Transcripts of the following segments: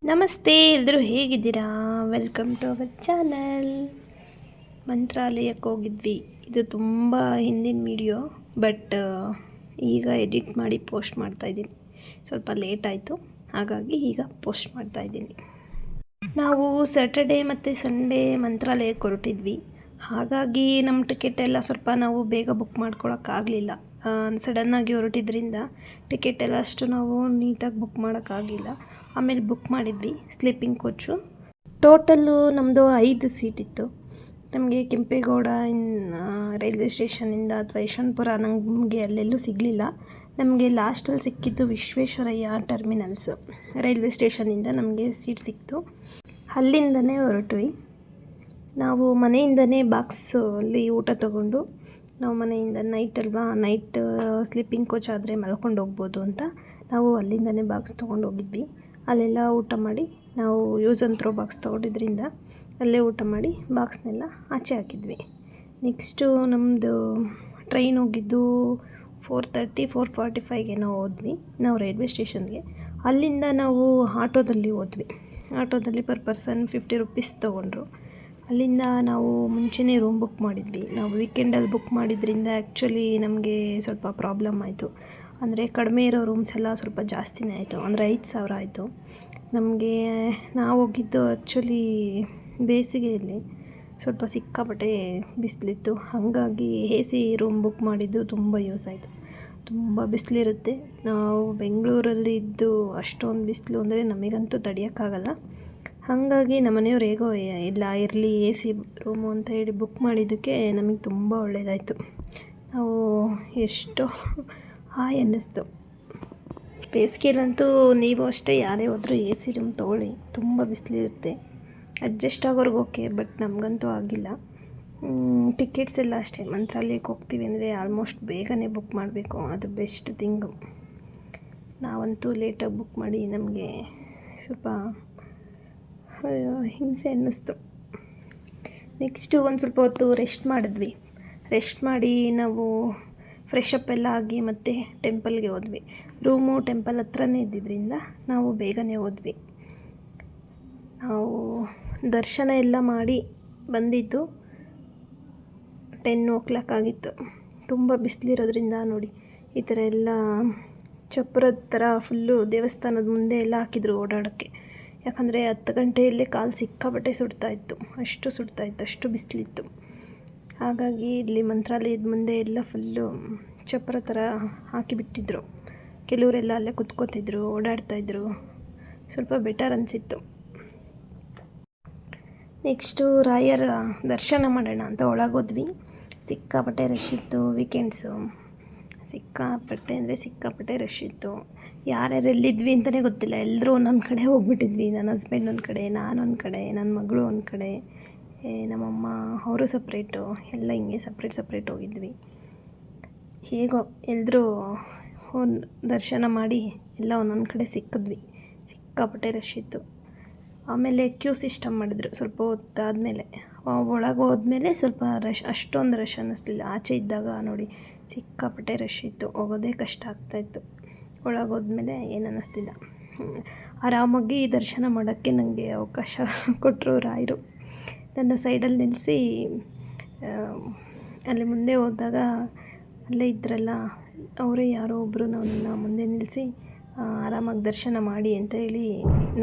ನಮಸ್ತೆ, ಎಲ್ಲರೂ ಹೇಗಿದ್ದೀರಾ? Welcome to our channel. ಮಂತ್ರಾಲಯಕ್ಕೆ ಹೋಗಿದ್ವಿ. ಇದು ತುಂಬ ಹಿಂದಿನ ವಿಡಿಯೋ, ಬಟ್ ಈಗ ಎಡಿಟ್ ಮಾಡಿ ಪೋಸ್ಟ್ ಮಾಡ್ತಾಯಿದ್ದೀನಿ. ಸ್ವಲ್ಪ ಲೇಟ್ ಆಯಿತು, ಹಾಗಾಗಿ ಈಗ ಪೋಸ್ಟ್ ಮಾಡ್ತಾಯಿದ್ದೀನಿ. ನಾವು ಸ್ಯಾಟರ್ಡೇ ಮತ್ತು ಸಂಡೇ ಮಂತ್ರಾಲಯಕ್ಕೆ ಹೊರಟಿದ್ವಿ. ಹಾಗಾಗಿ ನಮ್ಮ ಟಿಕೆಟ್ ಎಲ್ಲ ಸ್ವಲ್ಪ ನಾವು ಬೇಗ ಬುಕ್ ಮಾಡ್ಕೊಳಕ್ಕಾಗಲಿಲ್ಲ. ಸಡನ್ನಾಗಿ ಹೊರಟಿದ್ರಿಂದ ಟಿಕೆಟ್ ಎಲ್ಲ ಅಷ್ಟು ನಾವು ನೀಟಾಗಿ ಬುಕ್ ಮಾಡೋಕ್ಕಾಗಲಿಲ್ಲ. ಆಮೇಲೆ ಬುಕ್ ಮಾಡಿದ್ವಿ ಸ್ಲೀಪಿಂಗ್ ಕೋಚು. ಟೋಟಲ್ಲು ನಮ್ಮದು 5 ಸೀಟ್ ಇತ್ತು. ನಮಗೆ ಕೆಂಪೇಗೌಡ ರೈಲ್ವೆ ಸ್ಟೇಷನಿಂದ ಅಥವಾ ಯಶವಂತಪುರ ನಮಗೆ ಅಲ್ಲೆಲ್ಲೂ ಸಿಗಲಿಲ್ಲ. ನಮಗೆ ಲಾಸ್ಟಲ್ಲಿ ಸಿಕ್ಕಿದ್ದು ವಿಶ್ವೇಶ್ವರಯ್ಯ ಟರ್ಮಿನಲ್ಸ್ ರೈಲ್ವೆ ಸ್ಟೇಷನಿಂದ ನಮಗೆ ಸೀಟ್ ಸಿಕ್ತು. ಅಲ್ಲಿಂದನೇ ಹೊರಟ್ವಿ. ನಾವು ಮನೆಯಿಂದನೇ ಬಾಕ್ಸಲ್ಲಿ ಊಟ ತೊಗೊಂಡು, ನಾವು ಮನೆಯಿಂದ ನೈಟ್ ಸ್ಲೀಪಿಂಗ್ ಕೋಚ್ ಆದರೆ ಮಲ್ಕೊಂಡು ಹೋಗ್ಬೋದು ಅಂತ ನಾವು ಅಲ್ಲಿಂದನೇ ಬಾಕ್ಸ್ ತೊಗೊಂಡು ಹೋಗಿದ್ವಿ. ಅಲ್ಲೆಲ್ಲ ಊಟ ಮಾಡಿ, ನಾವು ಯೂಸ್ ಆ್ಯಂಡ್ ಥ್ರೋ ಬಾಕ್ಸ್ ತೊಗೊಂಡಿದ್ರಿಂದ ಅಲ್ಲೇ ಊಟ ಮಾಡಿ ಬಾಕ್ಸ್ನೆಲ್ಲ ಆಚೆ ಹಾಕಿದ್ವಿ. ನೆಕ್ಸ್ಟು ನಮ್ಮದು ಟ್ರೈನ್ ಹೋಗಿದ್ದು 4:30-4:45 ಹೋದ್ವಿ ನಾವು ರೈಲ್ವೆ ಸ್ಟೇಷನ್ಗೆ. ಅಲ್ಲಿಂದ ನಾವು ಆಟೋದಲ್ಲಿ ಹೋದ್ವಿ. ಆಟೋದಲ್ಲಿ ಪರ್ ಪರ್ಸನ್ 50 ರೂಪೀಸ್ ತೊಗೊಂಡ್ರು. ಅಲ್ಲಿಂದ ನಾವು ಮುಂಚೆನೇ ರೂಮ್ ಬುಕ್ ಮಾಡಿದ್ವಿ. ನಾವು ವೀಕೆಂಡಲ್ಲಿ ಬುಕ್ ಮಾಡಿದ್ರಿಂದ ಆ್ಯಕ್ಚುಲಿ ನಮಗೆ ಸ್ವಲ್ಪ ಪ್ರಾಬ್ಲಮ್ ಆಯಿತು. ಅಂದರೆ ಕಡಿಮೆ ಇರೋ ರೂಮ್ಸ್ ಎಲ್ಲ ಸ್ವಲ್ಪ ಜಾಸ್ತಿನೇ ಆಯಿತು, ಅಂದರೆ 5,000 ಆಯಿತು ನಮಗೆ. ನಾವು ಹೋಗಿದ್ದು ಆ್ಯಕ್ಚುಲಿ ಬೇಸಿಗೆಯಲ್ಲಿ, ಸ್ವಲ್ಪ ಸಿಕ್ಕಾಪಟ್ಟೆ ಬಿಸಿಲಿತ್ತು. ಹಾಗಾಗಿ AC ರೂಮ್ ಬುಕ್ ಮಾಡಿದ್ದು ತುಂಬ ಯೂಸ್ ಆಯಿತು. ತುಂಬ ಬಿಸಿಲಿರುತ್ತೆ. ನಾವು ಬೆಂಗಳೂರಲ್ಲಿ ಇದ್ದು ಅಷ್ಟೊಂದು ಬಿಸಿಲು ಅಂದರೆ ನಮಗಂತೂ ತಡೆಯೋಕ್ಕಾಗಲ್ಲ. ಹಾಗಾಗಿ ನಮ್ಮ ಮನೆಯವ್ರು ಹೇಗೋ ಇಲ್ಲ ಇರಲಿ AC ರೂಮು ಅಂತ ಹೇಳಿ ಬುಕ್ ಮಾಡಿದ್ದಕ್ಕೆ ನಮಗೆ ತುಂಬ ಒಳ್ಳೆಯದಾಯಿತು. ನಾವು ಎಷ್ಟೋ ಹಾಯ್ ಅನ್ನಿಸ್ತು. ಬೇಸಿಗೆಯಲ್ಲಂತೂ ನೀವು ಅಷ್ಟೇ ಯಾರೇ ಹೋದರೂ AC ರೂಮ್ ತೊಗೊಳ್ಳಿ, ತುಂಬ ಬಿಸಿಲಿರುತ್ತೆ. ಅಡ್ಜಸ್ಟ್ ಆಗೋರ್ಗೆ ಓಕೆ, ಬಟ್ ನಮಗಂತೂ ಆಗಿಲ್ಲ. ಟಿಕೆಟ್ಸ್ ಎಲ್ಲ ಅಷ್ಟೇ, ಮಂತ್ರಾಲಯಕ್ಕೆ ಹೋಗ್ತೀವಿ ಅಂದರೆ ಆಲ್ಮೋಸ್ಟ್ ಬೇಗನೆ ಬುಕ್ ಮಾಡಬೇಕು, ಅದು ಬೆಸ್ಟ್ ಥಿಂಗು. ನಾವಂತೂ ಲೇಟಾಗಿ ಬುಕ್ ಮಾಡಿ ನಮಗೆ ಸ್ವಲ್ಪ ಹಿಂಸೆ ಅನ್ನಿಸ್ತು. ನೆಕ್ಸ್ಟು ಒಂದು ಸ್ವಲ್ಪ ಹೊತ್ತು ರೆಸ್ಟ್ ಮಾಡಿದ್ವಿ. ರೆಸ್ಟ್ ಮಾಡಿ ನಾವು ಫ್ರೆಶಪ್ ಎಲ್ಲ ಆಗಿ ಮತ್ತೆ ಟೆಂಪಲ್ಗೆ ಹೋದ್ವಿ. ರೂಮು ಟೆಂಪಲ್ ಹತ್ರನೇ ಇದ್ದಿದ್ದರಿಂದ ನಾವು ಬೇಗನೆ ಹೋದ್ವಿ. ನಾವು ದರ್ಶನ ಎಲ್ಲ ಮಾಡಿ ಬಂದಿದ್ದು 10 ಆಗಿತ್ತು. ತುಂಬ ಬಿಸಿಲಿರೋದ್ರಿಂದ ನೋಡಿ ಈ ಥರ ಎಲ್ಲ ಚಪ್ಪರದ ಥರ ಫುಲ್ಲು ದೇವಸ್ಥಾನದ ಮುಂದೆ ಎಲ್ಲ ಹಾಕಿದ್ರು ಓಡಾಡೋಕ್ಕೆ. ಯಾಕಂದರೆ 10 ಗಂಟೆಯಲ್ಲೇ ಕಾಲು ಸಿಕ್ಕಾಪಟ್ಟೆ ಸುಡ್ತಾಯಿತ್ತು, ಅಷ್ಟು ಬಿಸಿಲಿತ್ತು. ಹಾಗಾಗಿ ಇಲ್ಲಿ ಮಂತ್ರಾಲಯದ ಮುಂದೆ ಎಲ್ಲ ಫುಲ್ಲು ಚಪ್ಪರ ಥರ ಹಾಕಿಬಿಟ್ಟಿದ್ರು. ಕೆಲವರೆಲ್ಲ ಅಲ್ಲೇ ಕುತ್ಕೋತಿದ್ರು, ಓಡಾಡ್ತಾಯಿದ್ರು. ಸ್ವಲ್ಪ ಬೆಟರ್ ಅನಿಸಿತ್ತು. ನೆಕ್ಸ್ಟು ರಾಯರ ದರ್ಶನ ಮಾಡೋಣ ಅಂತ ಒಳಗೋದ್ವಿ. ಸಿಕ್ಕಾಪಟ್ಟೆ ರಶ್ ಇತ್ತು. ವೀಕೆಂಡ್ಸು ಸಿಕ್ಕಾಪಟ್ಟೆ ರಶ್ ಇತ್ತು. ಯಾರ್ಯಾರು ಎಲ್ಲಿದ್ವಿ ಅಂತಲೇ ಗೊತ್ತಿಲ್ಲ. ಎಲ್ಲರೂ ಒಂದೊಂದು ಕಡೆ ಹೋಗ್ಬಿಟ್ಟಿದ್ವಿ. ನನ್ನ ಹಸ್ಬೆಂಡ್ ಒಂದು ಕಡೆ, ನಾನೊಂದು ಕಡೆ, ನನ್ನ ಮಗಳು ಒಂದು ಕಡೆ, ನಮ್ಮಮ್ಮ ಅವರು ಸಪ್ರೇಟು, ಎಲ್ಲ ಹಿಂಗೆ ಸಪ್ರೇಟ್ ಹೋಗಿದ್ವಿ. ಹೇಗೋ ಎಲ್ಲರೂ ದರ್ಶನ ಮಾಡಿ ಎಲ್ಲ ಒಂದೊಂದು ಕಡೆ ಸಿಕ್ಕಿದ್ವಿ. ಸಿಕ್ಕಾಪಟ್ಟೆ ರಶ್ ಇತ್ತು. ಆಮೇಲೆ ಕ್ಯೂ ಸಿಸ್ಟಮ್ ಮಾಡಿದ್ರು. ಸ್ವಲ್ಪ ಹೊತ್ತಾದಮೇಲೆ ಒಳಗೆ ಹೋದ್ಮೇಲೆ ಸ್ವಲ್ಪ ಅಷ್ಟೊಂದು ರಶ್ ಅನ್ನಿಸ್ಲಿಲ್ಲ. ಆಚೆ ಇದ್ದಾಗ ನೋಡಿ ಸಿಕ್ಕಾಪಟ್ಟೆ ರಶ್ ಇತ್ತು, ಹೋಗೋದೇ ಕಷ್ಟ ಆಗ್ತಾಯಿತ್ತು. ಒಳಗೆ ಹೋದ್ಮೇಲೆ ಏನು ಅನ್ನಿಸ್ತಿಲ್ಲ. ಆರಾಮಾಗಿ ದರ್ಶನ ಮಾಡೋಕ್ಕೆ ನನಗೆ ಅವಕಾಶ ಕೊಟ್ಟರು ರಾಯರು. ನನ್ನ ಸೈಡಲ್ಲಿ ನಿಲ್ಲಿಸಿ, ಅಲ್ಲಿ ಮುಂದೆ ಹೋದಾಗ ಅಲ್ಲೇ ಇದ್ರಲ್ಲ ಅವರೇ ಯಾರೋ ಒಬ್ಬರು ನನ್ನ ಮುಂದೆ ನಿಲ್ಲಿಸಿ ಆರಾಮಾಗಿ ದರ್ಶನ ಮಾಡಿ ಅಂತ ಹೇಳಿ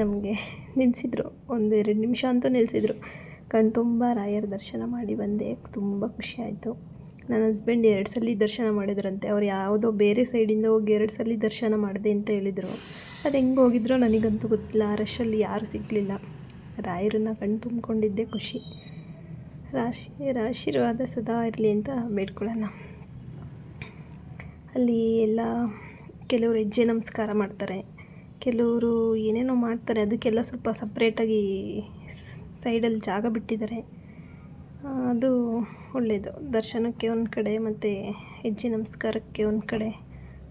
ನಮಗೆ ನಿಲ್ಲಿಸಿದ್ರು. 1-2 ನಿಮಿಷ ಅಂತೂ ನಿಲ್ಲಿಸಿದ್ರು. ಕಣ್ಣು ತುಂಬ ರಾಯರ ದರ್ಶನ ಮಾಡಿ ಬಂದೆ. ತುಂಬ ಖುಷಿ ಆಯಿತು. ನನ್ನ ಹಸ್ಬೆಂಡ್ 2 ಸಲ ದರ್ಶನ ಮಾಡಿದ್ರಂತೆ. ಅವ್ರು ಯಾವುದೋ ಬೇರೆ ಸೈಡಿಂದ ಹೋಗಿ 2 ಸಲ ದರ್ಶನ ಮಾಡಿದೆ ಅಂತ ಹೇಳಿದರು. ಅದು ಹೆಂಗೆ ಹೋಗಿದ್ರೋ ನನಗಂತೂ ಗೊತ್ತಿಲ್ಲ. ಆ ರಶಲ್ಲಿ ಯಾರೂ ಸಿಗಲಿಲ್ಲ. ರಾಯರನ್ನ ಕಣ್ಣು ತುಂಬಿಕೊಂಡಿದ್ದೇ ಖುಷಿ. ಆಶೀರ್ವಾದ ಸದಾ ಇರಲಿ ಅಂತ ಬೇಡ್ಕೊಳ್ಳೋಣ. ಅಲ್ಲಿ ಎಲ್ಲ ಕೆಲವರು ಹೆಜ್ಜೆ ನಮಸ್ಕಾರ ಮಾಡ್ತಾರೆ, ಕೆಲವರು ಏನೇನೋ ಮಾಡ್ತಾರೆ. ಅದಕ್ಕೆಲ್ಲ ಸ್ವಲ್ಪ ಸಪ್ರೇಟಾಗಿ ಸೈಡಲ್ಲಿ ಜಾಗ ಬಿಟ್ಟಿದ್ದಾರೆ. ಅದು ಒಳ್ಳೆಯದು. ದರ್ಶನಕ್ಕೆ ಒಂದು ಕಡೆ ಮತ್ತು ಹೆಜ್ಜೆ ನಮಸ್ಕಾರಕ್ಕೆ ಒಂದು ಕಡೆ,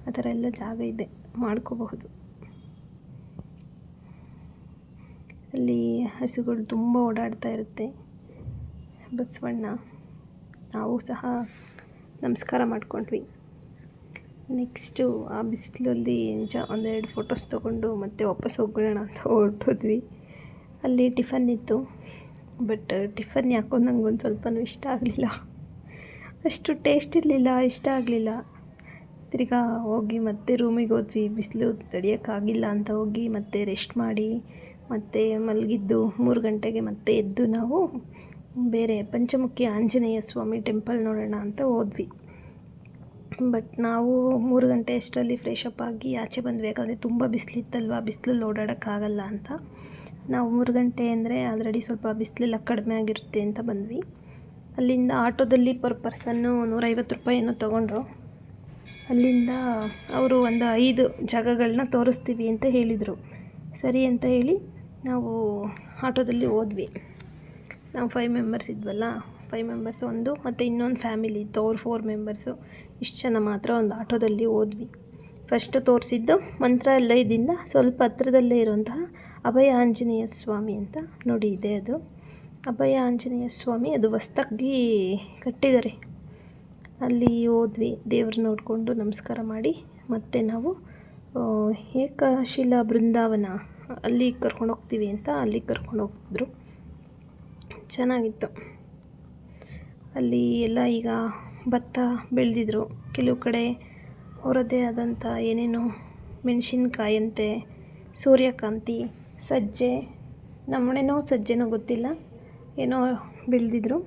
ಆ ಥರ ಎಲ್ಲ ಜಾಗ ಇದೆ, ಮಾಡ್ಕೋಬಹುದು. ಅಲ್ಲಿ ಹಸುಗಳು ತುಂಬ ಓಡಾಡ್ತಾ ಇರುತ್ತೆ. ಬಸವಣ್ಣ, ನಾವು ಸಹ ನಮಸ್ಕಾರ ಮಾಡ್ಕೊಂಡ್ವಿ. ನೆಕ್ಸ್ಟು ಆ ಬಿಸಿಲಲ್ಲಿ ನಿಜ ಒಂದೆರಡು ಫೋಟೋಸ್ ತೊಗೊಂಡು ಮತ್ತೆ ವಾಪಸ್ ಹೋಗೋಣ ಅಂತ ಹೊರಟೋದ್ವಿ. ಅಲ್ಲಿ ಟಿಫನ್ ಇತ್ತು, ಬಟ್ ಟಿಫನ್ ಯಾಕೋ ನಂಗೊಂದು ಸ್ವಲ್ಪನೂ ಇಷ್ಟ ಆಗಲಿಲ್ಲ. ಅಷ್ಟು ಟೇಸ್ಟ್ ಇರಲಿಲ್ಲ, ಇಷ್ಟ ಆಗಲಿಲ್ಲ. ತಿರ್ಗಾ ಹೋಗಿ ಮತ್ತೆ ರೂಮಿಗೆ ಹೋದ್ವಿ. ಬಿಸಿಲು ತಡೆಯೋಕ್ಕಾಗಿಲ್ಲ ಅಂತ ಹೋಗಿ ಮತ್ತೆ ರೆಸ್ಟ್ ಮಾಡಿ ಮತ್ತೆ ಮಲಗಿದ್ದು 3 ಗಂಟೆಗೆ ಮತ್ತೆ ಎದ್ದು ನಾವು ಬೇರೆ ಪಂಚಮುಖಿ ಆಂಜನೇಯ ಸ್ವಾಮಿ ಟೆಂಪಲ್ ನೋಡೋಣ ಅಂತ ಹೋದ್ವಿ. ಬಟ್ ನಾವು 3 ಗಂಟೆ ಅಷ್ಟರಲ್ಲಿ ಫ್ರೆಶ್ ಅಪ್ ಆಗಿ ಆಚೆ ಬಂದ್ವಿ. ಯಾಕಂದರೆ ತುಂಬ ಬಿಸಿಲಿತ್ತಲ್ವ, ಬಿಸಿಲಲ್ಲಿ ಓಡಾಡೋಕ್ಕಾಗಲ್ಲ ಅಂತ ನಾವು 3 ಗಂಟೆ ಅಂದರೆ ಆಲ್ರೆಡಿ ಸ್ವಲ್ಪ ಬಿಸಿಲೆಲ್ಲ ಕಡಿಮೆ ಆಗಿರುತ್ತೆ ಅಂತ ಬಂದ್ವಿ. ಅಲ್ಲಿಂದ ಆಟೋದಲ್ಲಿ ಪರ್ ಪರ್ಸನ್ನು 150 ರೂಪಾಯಿ ಏನೋ ತೊಗೊಂಡ್ರು. ಅಲ್ಲಿಂದ ಅವರು ಒಂದು 5 ಜಾಗಗಳನ್ನ ತೋರಿಸ್ತೀವಿ ಅಂತ ಹೇಳಿದರು. ಸರಿ ಅಂತ ಹೇಳಿ ನಾವು ಆಟೋದಲ್ಲಿ ಹೋದ್ವಿ. ನಾವು 5 ಮೆಂಬರ್ಸ್ ಇದ್ವಲ್ಲ, 5 ಮೆಂಬರ್ಸ್ ಒಂದು ಮತ್ತು ಇನ್ನೊಂದು ಫ್ಯಾಮಿಲಿ ಇತ್ತು, ಅವ್ರು 4 ಮೆಂಬರ್ಸು. ಇಷ್ಟು ಜನ ಮಾತ್ರ ಒಂದು ಆಟೋದಲ್ಲಿ ಹೋದ್ವಿ. ಫಸ್ಟ್ ತೋರಿಸಿದ್ದು ಮಂತ್ರಾಲಯದಿಂದ ಸ್ವಲ್ಪ ಹತ್ರದಲ್ಲೇ ಇರುವಂತಹ ಅಭಯ ಆಂಜನೇಯ ಸ್ವಾಮಿ ಅಂತ ನೋಡಿ ಇದೆ. ಅದು ಅಭಯ ಆಂಜನೇಯ ಸ್ವಾಮಿ, ಅದು ಹೊಸ್ದಾಗಿ ಕಟ್ಟಿದ್ದಾರೆ. ಅಲ್ಲಿ ಹೋದ್ವಿ, ದೇವ್ರನ್ನ ನೋಡಿಕೊಂಡು ನಮಸ್ಕಾರ ಮಾಡಿ ಮತ್ತೆ ನಾವು ಏಕಶಿಲಾ ಬೃಂದಾವನ ಅಲ್ಲಿ ಕರ್ಕೊಂಡು ಹೋಗ್ತೀವಿ ಅಂತ ಅಲ್ಲಿ ಕರ್ಕೊಂಡು ಹೋಗಿದ್ರು. ಚೆನ್ನಾಗಿತ್ತು. ಅಲ್ಲಿ ಎಲ್ಲ ಈಗ ಭತ್ತ ಬೆಳೆದಿದ್ರು. ಕೆಲವು ಕಡೆ ಅವರದ್ದೇ ಆದಂಥ ಏನೇನೋ ಮೆಣಸಿನ್ಕಾಯಿ ಅಂತೆ, ಸೂರ್ಯಕಾಂತಿ, ಸಜ್ಜೆ, ನಮ್ಮನೆನೋ ಸಜ್ಜೆನೋ ಗೊತ್ತಿಲ್ಲ, ಏನೋ ಬೆಳೆದಿದ್ರು.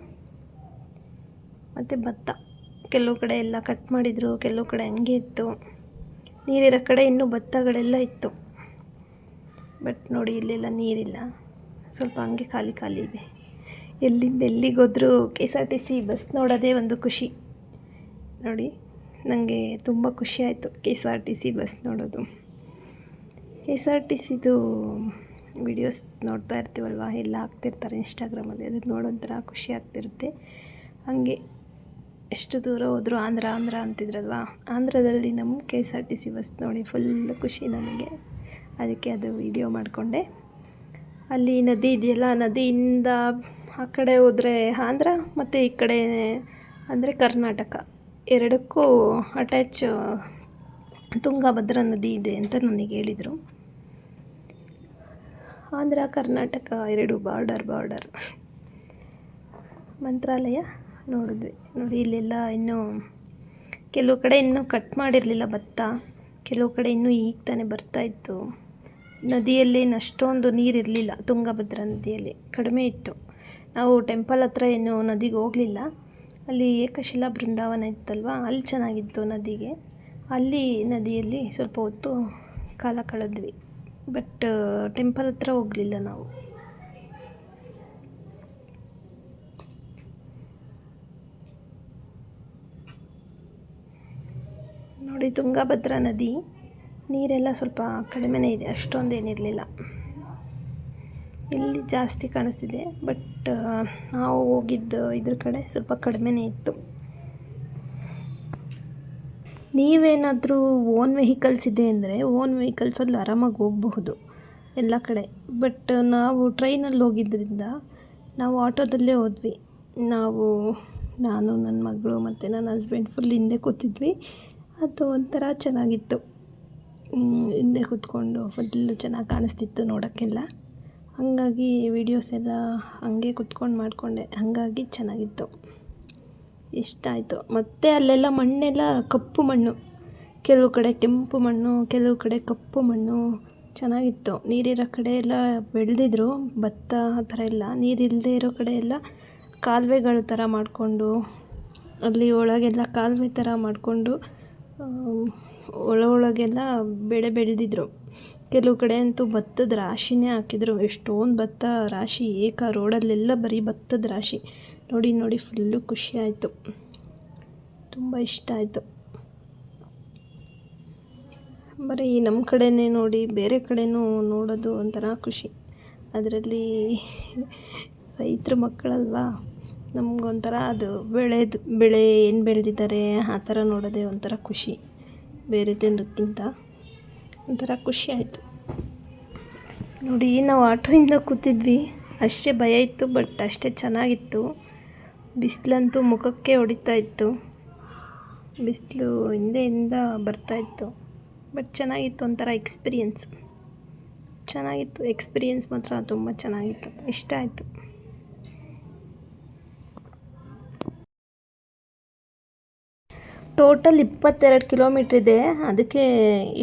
ಮತ್ತು ಭತ್ತ ಕೆಲವು ಕಡೆ ಎಲ್ಲ ಕಟ್ ಮಾಡಿದರು, ಕೆಲವು ಕಡೆ ಹಂಗೆ ಇತ್ತು. ನೀರಿರೋ ಕಡೆ ಇನ್ನೂ ಭತ್ತಗಳೆಲ್ಲ ಇತ್ತು. ಬಟ್ ನೋಡಿ ಇಲ್ಲೆಲ್ಲ ನೀರಿಲ್ಲ, ಸ್ವಲ್ಪ ಹಂಗೆ ಖಾಲಿ ಖಾಲಿ ಇದೆ. ಎಲ್ಲಿಂದ ಎಲ್ಲಿಗೋದ್ರೂ KSRTC ಬಸ್ ನೋಡೋದೇ ಒಂದು ಖುಷಿ. ನೋಡಿ ನನಗೆ ತುಂಬ ಖುಷಿ ಆಯಿತು KSRTC ಬಸ್ ನೋಡೋದು. KSRTCದು ವಿಡಿಯೋಸ್ ನೋಡ್ತಾ ಇರ್ತೀವಲ್ವ, ಎಲ್ಲ ಹಾಕ್ತಿರ್ತಾರೆ ಇನ್ಸ್ಟಾಗ್ರಾಮಲ್ಲಿ, ಅದಕ್ಕೆ ನೋಡೋಂಥರ ಖುಷಿ ಆಗ್ತಿರುತ್ತೆ. ಹಾಗೆ ಎಷ್ಟು ದೂರ ಹೋದರೂ ಆಂಧ್ರ ಅಂತಿದ್ರಲ್ವ, ಆಂಧ್ರದಲ್ಲಿ ನಮ್ಮ KSRTC ಬಸ್ ನೋಡಿ ಫುಲ್ ಖುಷಿ ನನಗೆ. ಅದಕ್ಕೆ ಅದು ವಿಡಿಯೋ ಮಾಡಿಕೊಂಡೆ. ಅಲ್ಲಿ ನದಿ ಇದೆಯಲ್ಲ, ನದಿಯಿಂದ ಆ ಕಡೆ ಹೋದರೆ ಆಂಧ್ರ ಮತ್ತು ಈ ಕಡೆ ಅಂದರೆ ಕರ್ನಾಟಕ, ಎರಡಕ್ಕೂ ಅಟ್ಯಾಚ್ ತುಂಗಭದ್ರಾ ನದಿ ಇದೆ ಅಂತ ನನಗೆ ಹೇಳಿದರು. ಆಂಧ್ರ ಕರ್ನಾಟಕ ಎರಡು ಬಾರ್ಡರ್. ಮಂತ್ರಾಲಯ ನೋಡಿದ್ವಿ. ನೋಡಿ ಇಲ್ಲೆಲ್ಲ ಇನ್ನೂ ಕೆಲವು ಕಡೆ ಇನ್ನೂ ಕಟ್ ಮಾಡಿರಲಿಲ್ಲ ಭತ್ತ, ಕೆಲವು ಕಡೆ ಇನ್ನೂ ಈಗ ತಾನೇ ಬರ್ತಾಯಿತ್ತು. ನದಿಯಲ್ಲೇನು ಅಷ್ಟೊಂದು ನೀರಿರಲಿಲ್ಲ, ತುಂಗಭದ್ರಾ ನದಿಯಲ್ಲಿ ಕಡಿಮೆ ಇತ್ತು. ನಾವು ಟೆಂಪಲ್ ಹತ್ರ ಏನು ನದಿಗೆ ಹೋಗಲಿಲ್ಲ. ಅಲ್ಲಿ ಏಕಶಿಲಾ ಬೃಂದಾವನ ಇತ್ತಲ್ವ, ಅಲ್ಲಿ ಚೆನ್ನಾಗಿತ್ತು ನದಿಗೆ. ಅಲ್ಲಿ ನದಿಯಲ್ಲಿ ಸ್ವಲ್ಪ ಹೊತ್ತು ಕಾಲ ಕಳೆದ್ವಿ. ಬಟ್ ಟೆಂಪಲ್ ಹತ್ರ ಹೋಗಲಿಲ್ಲ ನಾವು. ನೋಡಿ ತುಂಗಭದ್ರಾ ನದಿ ನೀರೆಲ್ಲ ಸ್ವಲ್ಪ ಕಡಿಮೆನೇ ಇದೆ, ಅಷ್ಟೊಂದೇನಿರಲಿಲ್ಲ. ಇಲ್ಲಿ ಜಾಸ್ತಿ ಕಾಣಿಸ್ತಿದೆ, ಬಟ್ ನಾವು ಹೋಗಿದ್ದು ಇದ್ರ ಕಡೆ ಸ್ವಲ್ಪ ಕಡಿಮೆನೇ ಇತ್ತು. ನೀವೇನಾದರೂ ಓನ್ ವೆಹಿಕಲ್ಸ್ ಇದೆ ಅಂದರೆ ಓನ್ ವೆಹಿಕಲ್ಸಲ್ಲಿ ಆರಾಮಾಗಿ ಹೋಗಬಹುದು ಎಲ್ಲ ಕಡೆ. ಬಟ್ ನಾವು ಟ್ರೈನಲ್ಲಿ ಹೋಗಿದ್ದರಿಂದ ನಾವು ಆಟೋದಲ್ಲೇ ಹೋದ್ವಿ. ನಾನು ನನ್ನ ಮಗಳು ಮತ್ತು ನನ್ನ ಹಸ್ಬೆಂಡ್ ಫುಲ್ ಹಿಂದೆ ಕೂತಿದ್ವಿ. ಅದು ಒಂಥರ ಚೆನ್ನಾಗಿತ್ತು. ಹಿಂದೆ ಕೂತ್ಕೊಂಡು ಫುಲ್ಲು ಚೆನ್ನಾಗಿ ಕಾಣಿಸ್ತಿತ್ತು ನೋಡೋಕ್ಕೆಲ್ಲ. ಹಾಗಾಗಿ ವೀಡಿಯೋಸ್ ಎಲ್ಲ ಹಂಗೆ ಕುತ್ಕೊಂಡು ಮಾಡಿಕೊಂಡೆ, ಹಾಗಾಗಿ ಚೆನ್ನಾಗಿತ್ತು, ಇಷ್ಟ ಆಯಿತು. ಮತ್ತು ಅಲ್ಲೆಲ್ಲ ಮಣ್ಣೆಲ್ಲ ಕಪ್ಪು ಮಣ್ಣು, ಕೆಲವು ಕಡೆ ಕೆಂಪು ಮಣ್ಣು, ಕೆಲವು ಕಡೆ ಕಪ್ಪು ಮಣ್ಣು, ಚೆನ್ನಾಗಿತ್ತು. ನೀರಿರೋ ಕಡೆ ಎಲ್ಲ ಬೆಳೆದಿದ್ರು ಭತ್ತ, ಆ ಥರ ಎಲ್ಲ. ನೀರಿಲ್ಲದೆ ಇರೋ ಕಡೆ ಎಲ್ಲ ಕಾಲುವೆಗಳ ಥರ ಮಾಡಿಕೊಂಡು, ಅಲ್ಲಿ ಒಳಗೆಲ್ಲ ಕಾಲುವೆ ಥರ ಮಾಡಿಕೊಂಡು ಒಳಗೆಲ್ಲ ಬೆಳೆ ಬೆಳೆದಿದ್ರು. ಕೆಲವು ಕಡೆ ಅಂತೂ ಭತ್ತದ ರಾಶಿನೇ ಹಾಕಿದ್ರು. ಎಷ್ಟೊಂದು ಭತ್ತ ರಾಶಿ, ರೋಡಲ್ಲೆಲ್ಲ ಬರೀ ಭತ್ತದ ರಾಶಿ. ನೋಡಿ ಫುಲ್ಲು ಖುಷಿ ಆಯಿತು, ತುಂಬ ಇಷ್ಟ ಆಯಿತು. ಬರೀ ನಮ್ಮ ಕಡೆನೇ ನೋಡಿ ಬೇರೆ ಕಡೆನೂ ನೋಡೋದು ಒಂಥರ ಖುಷಿ. ಅದರಲ್ಲಿ ರೈತರ ಮಕ್ಕಳಲ್ವಾ, ನಮಗೊಂಥರ ಅದು ಬೆಳೆ ಏನು ಬೆಳೆದಿದ್ದಾರೆ ಆ ಥರ ನೋಡೋದೇ ಒಂಥರ ಖುಷಿ. ಬೇರೆ ಜನಕ್ಕಿಂತ ಒಂಥರ ಖುಷಿ ಆಯಿತು. ನೋಡಿ ನಾವು ಆಟೋಯಿಂದ ಕೂತಿದ್ವಿ, ಅಷ್ಟೇ ಭಯ ಇತ್ತು, ಬಟ್ ಅಷ್ಟೇ ಚೆನ್ನಾಗಿತ್ತು. ಬಿಸಿಲಂತೂ ಮುಖಕ್ಕೆ ಹೊಡಿತಾ ಇತ್ತು. ಬಿಸಿಲು ಹಿಂದೆಯಿಂದ ಬರ್ತಾಯಿತ್ತು. ಬಟ್ ಚೆನ್ನಾಗಿತ್ತು, ಒಂಥರ ಎಕ್ಸ್ಪೀರಿಯನ್ಸ್ ಚೆನ್ನಾಗಿತ್ತು. ಎಕ್ಸ್ಪೀರಿಯನ್ಸ್ ಮಾತ್ರ ತುಂಬ ಚೆನ್ನಾಗಿತ್ತು, ಇಷ್ಟ ಆಯಿತು. ಟೋಟಲ್ 22 ಕಿಲೋಮೀಟ್ರ್ ಇದೆ. ಅದಕ್ಕೆ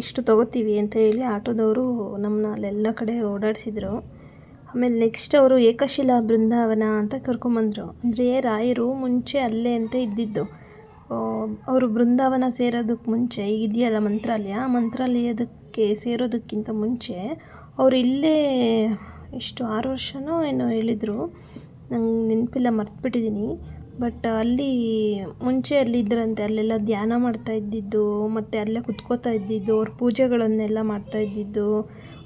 ಇಷ್ಟು ತೊಗೋತೀವಿ ಅಂತ ಹೇಳಿ ಆಟೋದವರು ನಮ್ಮನ್ನ ಅಲ್ಲೆಲ್ಲ ಕಡೆ ಓಡಾಡಿಸಿದ್ರು. ಆಮೇಲೆ ನೆಕ್ಸ್ಟ್ ಅವರು ಏಕಶಿಲಾ ಬೃಂದಾವನ ಅಂತ ಕರ್ಕೊಂಬಂದರು. ಅಂದರೆ ರಾಯರು ಮುಂಚೆ ಅಲ್ಲೇ ಅಂತ ಇದ್ದಿದ್ದು. ಅವರು ಬೃಂದಾವನ ಸೇರೋದಕ್ಕೆ ಮುಂಚೆ ಇದೆಯಲ್ಲ ಮಂತ್ರಾಲಯದಕ್ಕೆ ಸೇರೋದಕ್ಕಿಂತ ಮುಂಚೆ ಅವರು ಇಲ್ಲೇ ಎಷ್ಟು 6 ವರ್ಷನೋ ಏನೋ ಹೇಳಿದರು, ನಂಗೆ ನೆನಪಿಲ್ಲ, ಮರ್ತುಬಿಟ್ಟಿದ್ದೀನಿ. ಬಟ್ ಅಲ್ಲಿ ಮುಂಚೆ ಅಲ್ಲಿದ್ದರಂತೆ, ಅಲ್ಲೆಲ್ಲ ಧ್ಯಾನ ಮಾಡ್ತಾ ಇದ್ದಿದ್ದು, ಮತ್ತು ಅಲ್ಲೇ ಕುತ್ಕೋತಾ ಇದ್ದಿದ್ದು, ಅವ್ರ ಪೂಜೆಗಳನ್ನೆಲ್ಲ ಮಾಡ್ತಾ ಇದ್ದಿದ್ದು.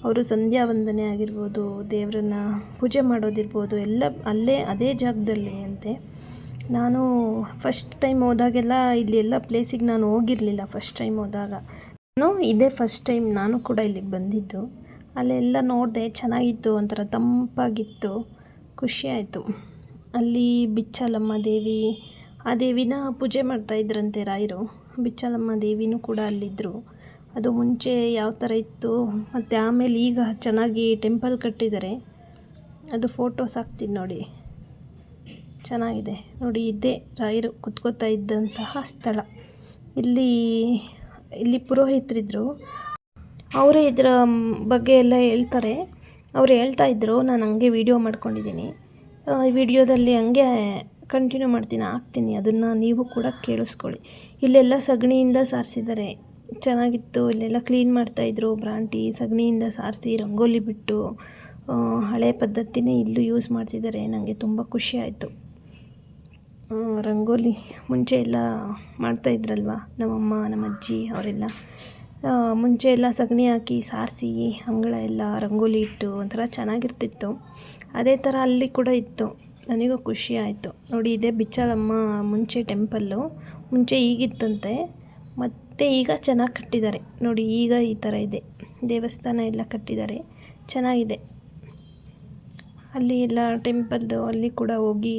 ಅವರು ಸಂಧ್ಯಾ ವಂದನೆ ಆಗಿರ್ಬೋದು, ದೇವರನ್ನ ಪೂಜೆ ಮಾಡೋದಿರ್ಬೋದು, ಎಲ್ಲ ಅಲ್ಲೇ ಅದೇ ಜಾಗದಲ್ಲಿ ಅಂತೆ. ನಾನು ಫಸ್ಟ್ ಟೈಮ್ ಹೋದಾಗೆಲ್ಲ ಇಲ್ಲಿ ಎಲ್ಲ ಪ್ಲೇಸಿಗೆ ನಾನು ಹೋಗಿರಲಿಲ್ಲ. ಫಸ್ಟ್ ಟೈಮ್ ಹೋದಾಗ ಇದೇ ಫಸ್ಟ್ ಟೈಮ್ ನಾನು ಕೂಡ ಇಲ್ಲಿಗೆ ಬಂದಿದ್ದು. ಅಲ್ಲೆಲ್ಲ ನೋಡಿದೆ, ಚೆನ್ನಾಗಿತ್ತು, ಒಂಥರ ತಂಪಾಗಿತ್ತು, ಖುಷಿಯಾಯಿತು. ಅಲ್ಲಿ ಬಿಚ್ಚಾಲಮ್ಮ ದೇವಿ, ಆ ದೇವಿನ ಪೂಜೆ ಮಾಡ್ತಾಯಿದ್ರಂತೆ ರಾಯರು. ಬಿಚ್ಚಾಲಮ್ಮ ದೇವಿನೂ ಕೂಡ ಅಲ್ಲಿದ್ದರು. ಅದು ಮುಂಚೆ ಯಾವ ಥರ ಇತ್ತು, ಮತ್ತು ಆಮೇಲೆ ಈಗ ಚೆನ್ನಾಗಿ ಟೆಂಪಲ್ ಕಟ್ಟಿದ್ದಾರೆ. ಅದು ಫೋಟೋಸ್ ಹಾಕ್ತೀನಿ ನೋಡಿ, ಚೆನ್ನಾಗಿದೆ ನೋಡಿ. ಇದೇ ರಾಯರು ಕುತ್ಕೋತಾ ಇದ್ದಂತಹ ಸ್ಥಳ. ಇಲ್ಲಿ ಪುರೋಹಿತರಿದ್ದರು, ಅವರೇ ಇದರ ಬಗ್ಗೆ ಎಲ್ಲ ಹೇಳ್ತಾರೆ. ಅವ್ರು ಹೇಳ್ತಾ ಇದ್ದರು, ನಾನು ಹಂಗೆ ವೀಡಿಯೋ ಮಾಡ್ಕೊಂಡಿದ್ದೀನಿ. ಈ ವಿಡಿಯೋದಲ್ಲಿ ಹಂಗೆ ಕಂಟಿನ್ಯೂ ಹಾಕ್ತೀನಿ, ಅದನ್ನು ನೀವು ಕೂಡ ಕೇಳಿಸ್ಕೊಳ್ಳಿ. ಇಲ್ಲೆಲ್ಲ ಸಗಣಿಯಿಂದ ಸಾರಿಸಿದ್ದಾರೆ, ಚೆನ್ನಾಗಿತ್ತು. ಇಲ್ಲೆಲ್ಲ ಕ್ಲೀನ್ ಮಾಡ್ತಾಯಿದ್ರು ಒಬ್ರು ಆಂಟಿ. ಸಗಣಿಯಿಂದ ಸಾರಿಸಿ ರಂಗೋಲಿ ಬಿಟ್ಟು ಹಳೆ ಪದ್ಧತಿನೇ ಇಲ್ಲೂ ಯೂಸ್ ಮಾಡ್ತಿದ್ದಾರೆ. ನನಗೆ ತುಂಬ ಖುಷಿ ಆಯಿತು. ರಂಗೋಲಿ ಮುಂಚೆ ಎಲ್ಲ ಮಾಡ್ತಾಯಿದ್ರಲ್ವ ನಮ್ಮಮ್ಮ, ನಮ್ಮ ಅಜ್ಜಿ ಅವರೆಲ್ಲ. ಮುಂಚೆ ಎಲ್ಲ ಸಗಣಿ ಹಾಕಿ ಸಾರಿಸಿ ಅಂಗಳ ಎಲ್ಲ ರಂಗೋಲಿ ಇಟ್ಟು ಒಂಥರ ಚೆನ್ನಾಗಿರ್ತಿತ್ತು. ಅದೇ ಥರ ಅಲ್ಲಿ ಕೂಡ ಇತ್ತು. ನನಗೂ ಖುಷಿ ಆಯಿತು ನೋಡಿ. ಇದೇ ಬಿಚ್ಚಾಲಮ್ಮ ಮುಂಚೆ ಟೆಂಪಲ್ಲು, ಮುಂಚೆ ಈಗಿತ್ತಂತೆ, ಮತ್ತು ಈಗ ಚೆನ್ನಾಗಿ ಕಟ್ಟಿದ್ದಾರೆ ನೋಡಿ. ಈಗ ಈ ಥರ ಇದೆ, ದೇವಸ್ಥಾನ ಎಲ್ಲ ಕಟ್ಟಿದ್ದಾರೆ, ಚೆನ್ನಾಗಿದೆ. ಅಲ್ಲಿ ಎಲ್ಲ ಟೆಂಪಲ್ದು ಅಲ್ಲಿ ಕೂಡ ಹೋಗಿ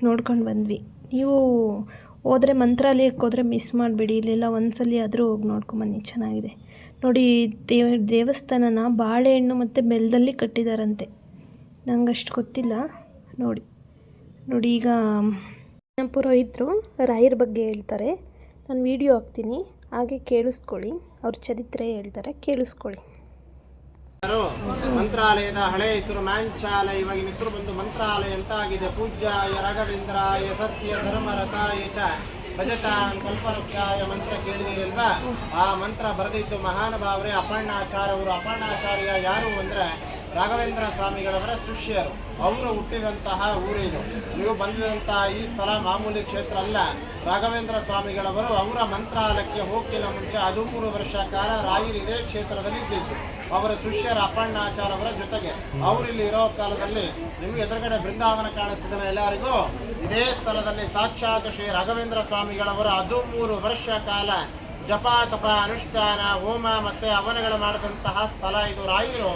ನೋಡ್ಕೊಂಡು ಬಂದ್ವಿ. ನೀವು ಹೋದರೆ ಮಂತ್ರಾಲಯಕ್ಕೆ ಹೋದರೆ ಮಿಸ್ ಮಾಡಬೇಡಿ, ಇಲ್ಲೆಲ್ಲ ಒಂದ್ಸಲಿ ಆದರೂ ಹೋಗಿ ನೋಡ್ಕೊಂಬನ್ನಿ, ಚೆನ್ನಾಗಿದೆ ನೋಡಿ. ದೇವಸ್ಥಾನನ ಬಾಳೆಹಣ್ಣು ಮತ್ತು ಬೆಲ್ಲದಲ್ಲಿ ಕಟ್ಟಿದಾರಂತೆ, ನಂಗೆ ಅಷ್ಟು ಗೊತ್ತಿಲ್ಲ. ನೋಡಿ. ಈಗ ಪುರೋಹಿತರು ರಾಯರ ಬಗ್ಗೆ ಹೇಳ್ತಾರೆ. ನಾನು ವಿಡಿಯೋ ಹಾಕ್ತೀನಿ, ಹಾಗೆ ಕೇಳಿಸ್ಕೊಳ್ಳಿ. ಅವ್ರ ಚರಿತ್ರೆ ಹೇಳ್ತಾರೆ, ಕೇಳಿಸ್ಕೊಳ್ಳಿ. ಮಂತ್ರಾಲಯದ ಹಳೆ ಹೆಸರು ಮ್ಯಾಂಚಾಲಯ, ಇವಾಗಿನ ಹೆಸರು ಬಂದು ಮಂತ್ರಾಲಯ ಅಂತ ಆಗಿದೆ. ಪೂಜ್ಯಾಯ ರಾಘವೇಂದ್ರಾಯ ಸತ್ಯ ಧರ್ಮರತಾಯ ಚ ಭಜತಾಂ ಕಲ್ಪವೃಕ್ಷಾಯ ಮಂತ್ರ ಕೇಳಿದಿರಲ್ವಾ? ಆ ಮಂತ್ರ ಬರೆದಿದ್ದು ಮಹಾನುಭಾವರೇ ಅಪರ್ಣಾಚಾರ್ಯ ಅವರು. ಅಪರ್ಣಾಚಾರ್ಯ ಯಾರು ಅಂದರೆ ರಾಘವೇಂದ್ರ ಸ್ವಾಮಿಗಳವರ ಶಿಷ್ಯರು. ಅವರು ಹುಟ್ಟಿದಂತಹ ಊರಿದು. ನೀವು ಬಂದಿದಂತಹ ಈ ಸ್ಥಳ ಮಾಮೂಲಿ ಕ್ಷೇತ್ರ ಅಲ್ಲ. ರಾಘವೇಂದ್ರ ಸ್ವಾಮಿಗಳವರು ಅವರ ಮಂತ್ರಾಲಯಕ್ಕೆ ಹೋಗಿಲ್ಲ ಮುಂಚೆ 13 ವರ್ಷ ಕಾಲ ರಾಯರು ಇದೇ ಕ್ಷೇತ್ರದಲ್ಲಿ ಇದ್ದಿದ್ದು. ಅವರ ಶಿಷ್ಯರ ಅಪರ್ಣಾಚಾರ್ಯ ಅವರ ಜೊತೆಗೆ ಅವರಿಲ್ಲಿ ಇರೋ ಕಾಲದಲ್ಲಿ ನಿಮಗೆ ಎದುರುಗಡೆ ಬೃಂದಾವನ ಕಾಣಿಸಿದ ಎಲ್ಲರಿಗೂ ಇದೇ ಸ್ಥಳದಲ್ಲಿ ಸಾಕ್ಷಾತ್ ಶ್ರೀ ರಾಘವೇಂದ್ರ ಸ್ವಾಮಿಗಳವರು 13 ವರ್ಷ ಕಾಲ ಜಪ ತಪ ಅನುಷ್ಠಾನ ಹೋಮ ಮತ್ತೆ ಹವನಗಳು ಮಾಡಿದಂತಹ ಸ್ಥಳ ಇದು. ರಾಯರು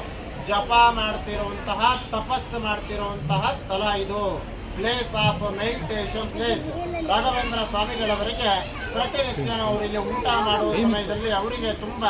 ಜಪ ಮಾಡ್ತಿರುವಂತಹ, ತಪಸ್ಸು ಮಾಡ್ತಿರುವಂತಹ ಸ್ಥಳ ಇದು. Place of meditation place. Raghavendra ಸ್ವಾಮಿಗಳವರಿಗೆ ಪ್ರತಿನಿತ್ಯ ಅವರು ಇಲ್ಲಿ ಊಟ ಮಾಡುವ ಸಮಯದಲ್ಲಿ ಅವರಿಗೆ ತುಂಬ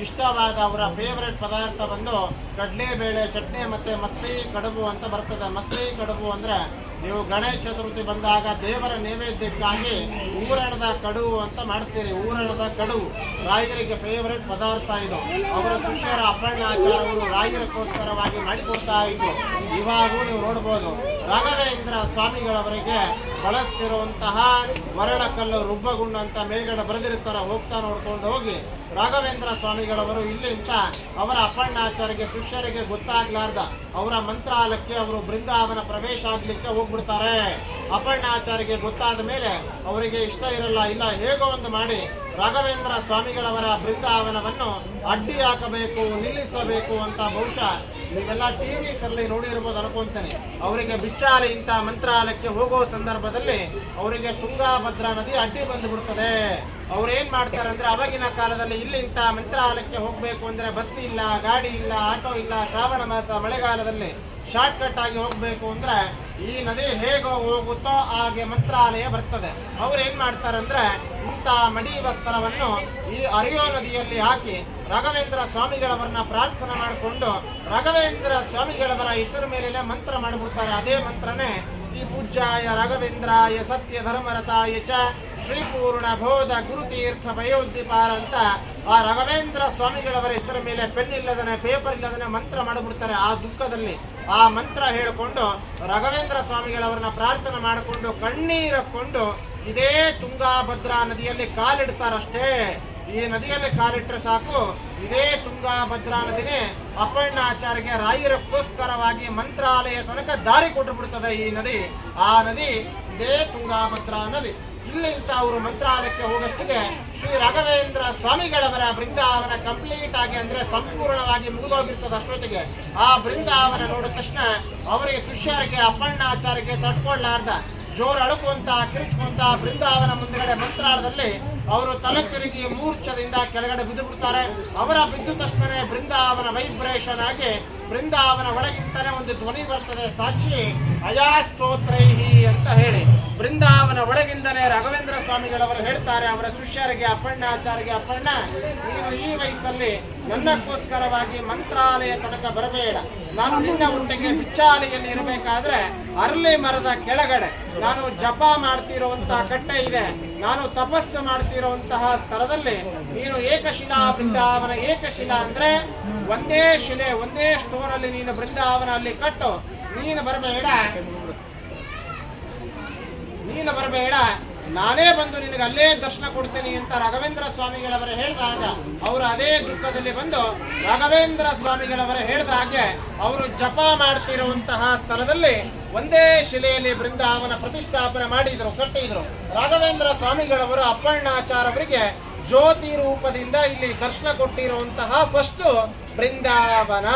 ಇಷ್ಟವಾದ ಅವರ ಫೇವರೆಟ್ ಪದಾರ್ಥ ಬಂದು ಕಡಲೆಬೇಳೆ ಚಟ್ನಿ ಮತ್ತು ಮಸ್ತಿ ಕಡುಬು ಅಂತ ಬರ್ತದೆ. ಮಸ್ತಿ ಕಡುಬು ಅಂದರೆ ನೀವು ಗಣೇಶ ಚತುರ್ಥಿ ಬಂದಾಗ ದೇವರ ನೈವೇದ್ಯಕ್ಕಾಗಿ ಊರಣದ ಕಡುವು ಅಂತ ಮಾಡ್ತೀರಿ. ಊರಣದ ಕಡುವು ರಾಯರಿಗೆ ಫೇವರೆಟ್ ಪದಾರ್ಥ ಇದು. ಅವರ ಶಿಷ್ಯರ ಅಪರ್ಣಾಚಾರ್ಯರು ರಾಯರಿಗೋಸ್ಕರವಾಗಿ ಮಾಡಿಕೊಡ್ತಾ ಇದ್ರು. ಇವಾಗೂ ನೀವು ನೋಡ್ಬೋದು ರಾಘವೇಂದ್ರ ಸ್ವಾಮಿಗಳವರಿಗೆ ಬಳಸ್ತಿರುವಂತಹ ಮರಳಕಲ್ಲು ರುಬ್ಬಗುಂಡು ಅಂತ ಮೇಲ್ಗಡೆ ಬರೆದಿರ್ತಾರೆ. ಹೋಗ್ತಾ ನೋಡ್ಕೊಂಡು ಹೋಗಿ ರಾಘವೇಂದ್ರ ಸ್ವಾಮಿಗಳವರು ಇಲ್ಲಿಂದ ಅವರ ಅಪರ್ಣಾಚಾರ್ಯರಿಗೆ ಶಿಷ್ಯರಿಗೆ ಗೊತ್ತಾಗ್ಲಾರ್ದ ಅವರ ಮಂತ್ರಾಲಯಕ್ಕೆ ಅವರು ಬೃಂದಾವನ ಪ್ರವೇಶ ಆಗ್ಲಿಕ್ಕೆ ಹೋಗ್ಬಿಡ್ತಾರೆ. ಅಪರ್ಣಾಚಾರ್ಯರಿಗೆ ಗೊತ್ತಾದ ಮೇಲೆ ಅವರಿಗೆ ಇಷ್ಟ ಇರಲ್ಲ, ಇಲ್ಲ ಹೇಗೋ ಒಂದು ಮಾಡಿ ರಾಘವೇಂದ್ರ ಸ್ವಾಮಿಗಳವರ ಬೃಂದಾವನವನ್ನು ಅಡ್ಡಿ ಹಾಕಬೇಕು, ನಿಲ್ಲಿಸಬೇಕು ಅಂತ ಬಹುಶಃ ನೀವೆಲ್ಲ ಟಿವಿಸಲ್ಲಿ ನೋಡಿರ್ಬೋದು ಅನ್ಕೊಂತೇನೆ. ಅವರಿಗೆ ಬಿಚ್ಚಾಲಿ ಇಂಥ ಮಂತ್ರಾಲಯಕ್ಕೆ ಹೋಗೋ ಸಂದರ್ಭದಲ್ಲಿ ಅವರಿಗೆ ತುಂಗಾಭದ್ರಾ ನದಿ ಅಡ್ಡಿ ಬಂದುಬಿಡ್ತದೆ. ಅವ್ರೇನ್ ಮಾಡ್ತಾರೆ ಅಂದ್ರೆ ಅವಾಗಿನ ಕಾಲದಲ್ಲಿ ಇಲ್ಲಿ ಇಂಥ ಮಂತ್ರಾಲಯಕ್ಕೆ ಹೋಗ್ಬೇಕು ಅಂದ್ರೆ ಬಸ್ ಇಲ್ಲ, ಗಾಡಿ ಇಲ್ಲ, ಆಟೋ ಇಲ್ಲ. ಶ್ರಾವಣ ಮಾಸ ಮಳೆಗಾಲದಲ್ಲಿ ಶಾರ್ಟ್ ಕಟ್ ಆಗಿ ಹೋಗ್ಬೇಕು ಅಂದ್ರೆ ಈ ನದಿ ಹೇಗೋ ಹೋಗುತ್ತೋ ಹಾಗೆ ಮಂತ್ರಾಲಯ ಬರ್ತದೆ. ಅವ್ರು ಏನ್ ಮಾಡ್ತಾರೆ ಅಂದ್ರೆ ಇಂಥ ಇರುವಂತ ಮಡಿ ವಸ್ತ್ರವನ್ನು ಈ ಹರಿಯೋ ನದಿಯಲ್ಲಿ ಹಾಕಿ ರಾಘವೇಂದ್ರ ಸ್ವಾಮಿಗಳವರನ್ನ ಪ್ರಾರ್ಥನೆ ಮಾಡಿಕೊಂಡು ರಾಘವೇಂದ್ರ ಸ್ವಾಮಿಗಳವರ ಹೆಸರು ಮೇಲೆ ಮಂತ್ರ ಮಾಡಿಬಿಡ್ತಾರೆ. ಅದೇ ಮಂತ್ರನೇ ಈ ಪೂಜ್ಯಾಯ ರಾಘವೇಂದ್ರಾಯ ಸತ್ಯ ಧರ್ಮರತಾಯ ಚ ಶ್ರೀಪೂರ್ಣ ಬೋಧ ಗುರುತೀರ್ಥ ಭಯೋದ್ದೀಪಾರ ಅಂತ ಆ ರಾಘವೇಂದ್ರ ಸ್ವಾಮಿಗಳವರ ಹೆಸರ ಮೇಲೆ ಪೆನ್ ಇಲ್ಲದನೆ ಪೇಪರ್ ಇಲ್ಲದನೆ ಮಂತ್ರ ಮಾಡಿಬಿಡ್ತಾರೆ. ಆ ದುಃಖದಲ್ಲಿ ಆ ಮಂತ್ರ ಹೇಳಿಕೊಂಡು ರಾಘವೇಂದ್ರ ಸ್ವಾಮಿಗಳವರನ್ನ ಪ್ರಾರ್ಥನೆ ಮಾಡಿಕೊಂಡು ಕಣ್ಣೀರಕೊಂಡು ಇದೇ ತುಂಗಾಭದ್ರಾ ನದಿಯಲ್ಲಿ ಕಾಲಿಡ್ತಾರಷ್ಟೇ. ಈ ನದಿಯಲ್ಲಿ ಕಾಲಿಟ್ಟರೆ ಸಾಕು, ಇದೇ ತುಂಗಾಭದ್ರಾ ನದಿನೇ ಅಪ್ಪಣ್ಣಾಚಾರ್ಯಗೆ ರಾಯರಕ್ಕೋಸ್ಕರವಾಗಿ ಮಂತ್ರಾಲಯ ತನಕ ದಾರಿ ಕೊಟ್ಟು ಬಿಡ್ತದೆ. ಈ ನದಿ, ಆ ನದಿ ಇದೇ ತುಂಗಾಭದ್ರಾ ನದಿ. ಇಲ್ಲಿಂದ ಅವರು ಮಂತ್ರಾಲಯಕ್ಕೆ ಹೋಗಷ್ಟಿಗೆ ಶ್ರೀ ರಾಘವೇಂದ್ರ ಸ್ವಾಮಿಗಳವರ ಬೃಂದಾವನ ಕಂಪ್ಲೀಟ್ ಆಗಿ ಅಂದ್ರೆ ಸಂಪೂರ್ಣವಾಗಿ ಮುಗಿದೋಗಿರ್ತದೆ. ಅಷ್ಟೊತ್ತಿಗೆ ಆ ಬೃಂದಾವನ ನೋಡಿದ ತಕ್ಷಣ ಅವರಿಗೆ ಶಿಷ್ಯರಿಗೆ ಅಪ್ಪಣ್ಣಾಚಾರ್ಯಕ್ಕೆ ತಡ್ಕೊಳ್ಳಾರ್ದ ಜೋರು ಅಳುಕುವಂತ ಕಿರಿಚುವಂತ ಬೃಂದಾವನ ಮುಂದೆಗಡೆ ಮಂತ್ರಾಲಯದಲ್ಲಿ ಅವರು ತಲೆ ತಿರುಗಿ ಮೂರ್ಛದಿಂದ ಕೆಳಗಡೆ ಬಿದ್ದು ಬಿಡ್ತಾರೆ. ಅವರ ಬಿದ್ದು ತಕ್ಷಣ ಬೃಂದಾವನ ವೈಬ್ರೇಷನ್ ಆಗಿ ಬೃಂದಾವನ ಒಳಗಿಂತಾನೆ ಒಂದು ಧ್ವನಿ ಬರ್ತದೆ, ಸಾಕ್ಷಿ ಅಯಾಸ್ತೋತ್ರೈಹಿ ಅಂತ ಹೇಳಿ. ಬೃಂದಾವನ ಒಳಗಿಂದನೇ ರಾಘವೇಂದ್ರ ಸ್ವಾಮಿಗಳವರು ಹೇಳ್ತಾರೆ ಅವರ ಶಿಷ್ಯರಿಗೆ, ಅಪ್ಪಣ್ಣಾಚಾರ್ಯಗೆ, ಅಪ್ಪಣ್ಣ ನೀನು ಈ ವಯಸ್ಸಲ್ಲಿ ನನ್ನಕ್ಕೋಸ್ಕರವಾಗಿ ಮಂತ್ರಾಲಯ ತನಕ ಬರಬೇಡ. ನಾನು ನಿನ್ನ ಒಟ್ಟಿಗೆ ಬಿಚ್ಚಾಲೆಯಲ್ಲಿ ಇರಬೇಕಾದ್ರೆ ಅರಳಿ ಮರದ ಕೆಳಗಡೆ ನಾನು ಜಪ ಮಾಡ್ತಿರುವಂತಹ ಕಟ್ಟೆ ಇದೆ, ನಾನು ತಪಸ್ಸು ಮಾಡ್ತಿರುವಂತಹ ಸ್ಥಳದಲ್ಲಿ ನೀನು ಏಕಶಿಲಾ ಬೃಂದಾವನ, ಏಕಶಿಲಾ ಅಂದ್ರೆ ಒಂದೇ ಶಿಲೆ, ಒಂದೇ ಸ್ಟೋನ್ ಅಲ್ಲಿ ನೀನು ಬೃಂದಾವನ ಅಲ್ಲಿ ಕಟ್ಟು, ನೀನು ಬರಬೇಡ, ನಾನೇ ಬಂದು ನಿನಗೆ ಅಲ್ಲೇ ದರ್ಶನ ಕೊಡ್ತೇನೆ ಅಂತ ರಾಘವೇಂದ್ರ ಸ್ವಾಮಿಗಳವರು ಹೇಳಿದಾಗ ಅವರು ಅದೇ ದುಃಖದಲ್ಲಿ ಬಂದು ರಾಘವೇಂದ್ರ ಸ್ವಾಮಿಗಳವರು ಹೇಳಿದ ಹಾಗೆ ಅವರು ಜಪ ಮಾಡ್ತಿರುವಂತಹ ಸ್ಥಳದಲ್ಲಿ ಒಂದೇ ಶಿಲೆಯಲ್ಲಿ ಬೃಂದಾವನ ಪ್ರತಿಷ್ಠಾಪನೆ ಮಾಡಿದ್ರು, ಕಟ್ಟಿದ್ರು. ರಾಘವೇಂದ್ರ ಸ್ವಾಮಿಗಳವರು ಅಪ್ಪಣ್ಣಾಚಾರ್ಯವರಿಗೆ ಜ್ಯೋತಿ ರೂಪದಿಂದ ಇಲ್ಲಿ ದರ್ಶನ ಕೊಟ್ಟಿರುವಂತಹ ಫಸ್ಟ್ ಬೃಂದಾವನ.